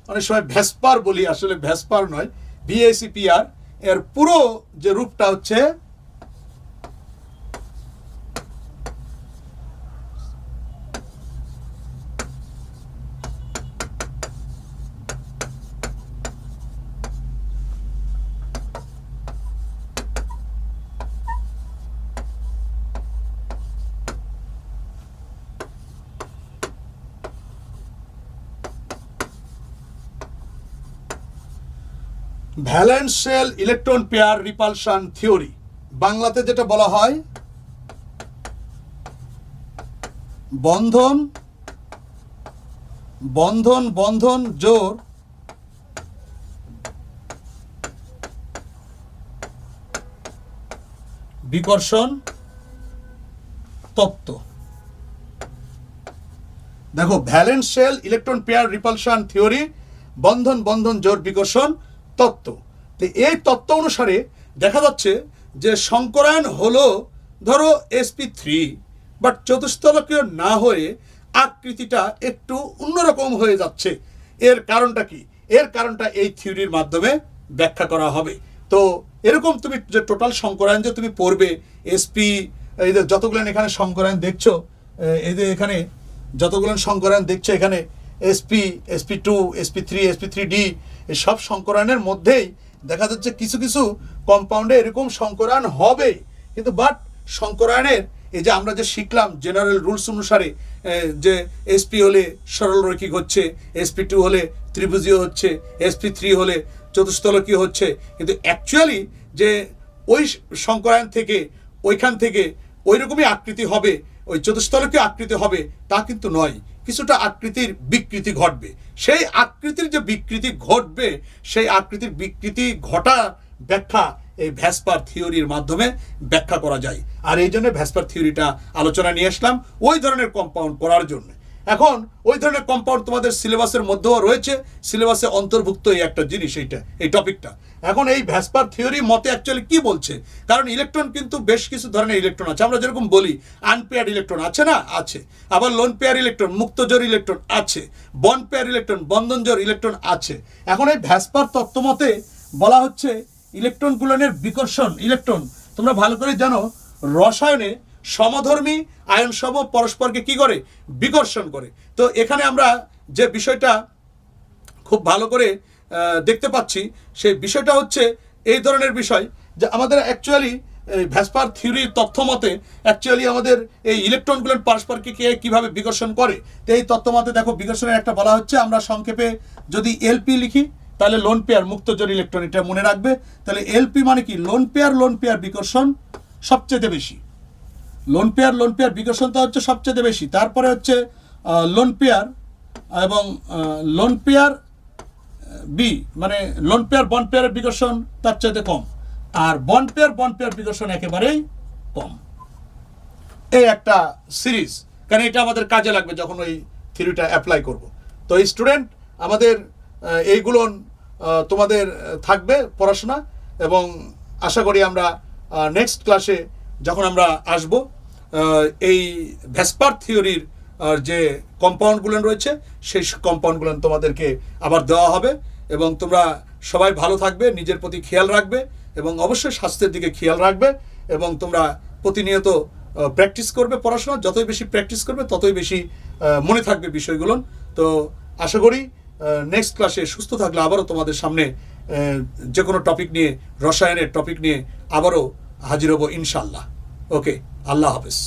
অনেক সময় ভেসপার বলি, আসলে ভেসপার নয়, VSEPR। এর পুরো যে রূপটা হচ্ছে valence shell electron pair repulsion theory, বাংলাতে যেটা বলা হয় বন্ধন বন্ধন বন্ধন জোর বিকর্ষণ তত্ত্ব। দেখো valence shell electron pair repulsion theory, বন্ধন বন্ধন জোর বিকর্ষণ তত্ত্ব। তো এই তত্ত্ব অনুসারে দেখা যাচ্ছে যে সংকরায়ন হলো ধরো sp3, বাট চতুস্তলকীয় না হয়ে আকৃতিটা একটু অন্যরকম হয়ে যাচ্ছে। এর কারণটা কি? এর কারণটা এই থিওরির মাধ্যমে ব্যাখ্যা করা হবে। তো এরকম তুমি যে টোটাল সংকরায়ন যে তুমি পড়বে sp, এই যে যতগুলো এখানে সংকরায়ন দেখছো, এই যে এখানে যতগুলো সংকরায়ন দেখছো, এখানে sp sp2 sp3 sp3d এই সব সংকরায়নের মধ্যেই দেখা যাচ্ছে কিছু কিছু কম্পাউন্ডে এরকম সংকরায়ন হবে, কিন্তু বাট সংকরায়নের এই যে আমরা যে শিখলাম জেনারেল রুলস অনুসারে যে sp হলে সরলরৈখিক হচ্ছে, sp2 হলে ত্রিভুজীয় হচ্ছে, sp3 হলে চতুস্তলকীয় হচ্ছে, কিন্তু অ্যাকচুয়ালি যে ওই সংকরায়ন থেকে ওইখান থেকে ওই রকমই আকৃতি হবে, ওই চতুস্তলকীয় আকৃতি হবে তা কিন্তু নয়। কিছুটা আকৃতির বিকৃতি ঘটবে। সেই আকৃতির যে বিকৃতি ঘটবে, সেই আকৃতির বিকৃতি ঘটা ব্যাখ্যা এই ভ্যাসপার থিওরির মাধ্যমে ব্যাখ্যা করা যায়। আর এই জন্য ভ্যাসপার থিওরিটা আলোচনা নিয়ে আসলাম ওই ধরনের কম্পাউন্ড করার জন্য। এখন ওই ধরনের কম্পাউন্ড তোমাদের সিলেবাসের মধ্যেও রয়েছে, সিলেবাসে অন্তর্ভুক্ত এই একটা জিনিস, এই টপিকটা। এখন এই ভ্যাসপার থিওরি মতে অ্যাকচুয়ালি কি বলছে, কারণ ইলেকট্রন কিন্তু বেশ কিছু ধরনের ইলেকট্রন আছে। আমরা যেরকম বলি আনপেয়ার্ড ইলেকট্রন আছে না, আছে। আবার লোন পেয়ার ইলেকট্রন, মুক্তজোড় ইলেকট্রন আছে। বন্ড পেয়ার ইলেকট্রন, বন্ধনজোড় ইলেকট্রন আছে। এখন এই ভ্যাসপার তত্ত্বমতে বলা হচ্ছে ইলেকট্রনগুলোনের বিকর্ষণ। ইলেকট্রন তোমরা ভালো করে জানো রসায়নে সমধর্মী আয়নসমূহ পরস্পরকে কি করে, বিকর্ষণ করে। তো এখানে আমরা যে বিষয়টা খুব ভালো করে দেখতে পাচ্ছি সেই বিষয়টা হচ্ছে এই ধরনের বিষয় যে আমাদের অ্যাকচুয়ালি ভ্যাসপার থিওরির তথ্য মতে অ্যাকচুয়ালি আমাদের এই ইলেকট্রনগুলো পরস্পরকে কিভাবে বিকর্ষণ করে। তো এই তথ্য মতে দেখো বিকর্ষণের একটা বলা হচ্ছে, আমরা সংক্ষেপে যদি এলপি লিখি তাহলে লোন পেয়ার মুক্তজোড় ইলেকট্রন, এটা মনে রাখবে। তাহলে এলপি মানে কি, লোন পেয়ার বিকর্ষণ সবচেয়ে বেশি। লোন পেয়ার বিকর্ষণটা হচ্ছে সবচেয়ে বেশি। তারপরে হচ্ছে লোন পেয়ার এবং লোন পেয়ার বি মানে লোন পেয়ার বন্ড পেয়ারের বিকর্ষণ তার চাইতে কম, আর বন্ড পেয়ার বিকর্ষণ একেবারেই কম। এই একটা সিরিজ, কারণ এটা আমাদের কাজে লাগবে যখন ওই থিওরিটা অ্যাপ্লাই করব। তো এই স্টুডেন্ট আমাদের এইগুলো তোমাদের থাকবে পড়াশোনা, এবং আশা করি আমরা নেক্সট ক্লাসে যখন আমরা আসব এই ভ্যাসপার থিওরির যে কম্পাউন্ডগুলো রয়েছে সেই কম্পাউন্ডগুলো তোমাদেরকে আবার দেওয়া হবে। এবং তোমরা সবাই ভালো থাকবে, নিজের প্রতি খেয়াল রাখবে এবং অবশ্যই স্বাস্থ্যের দিকে খেয়াল রাখবে, এবং তোমরা প্রতিনিয়ত প্র্যাকটিস করবে। পড়াশোনা যতই বেশি প্র্যাকটিস করবে ততই বেশি মনে থাকবে বিষয়গুলো। তো আশা করি নেক্সট ক্লাসে সুস্থ থাকলে আবারও তোমাদের সামনে যে কোনো টপিক নিয়ে, রসায়নের টপিক নিয়ে আবারও হাজির হব ইনশাল্লাহ। ওকে, আল্লাহ হাফেজ।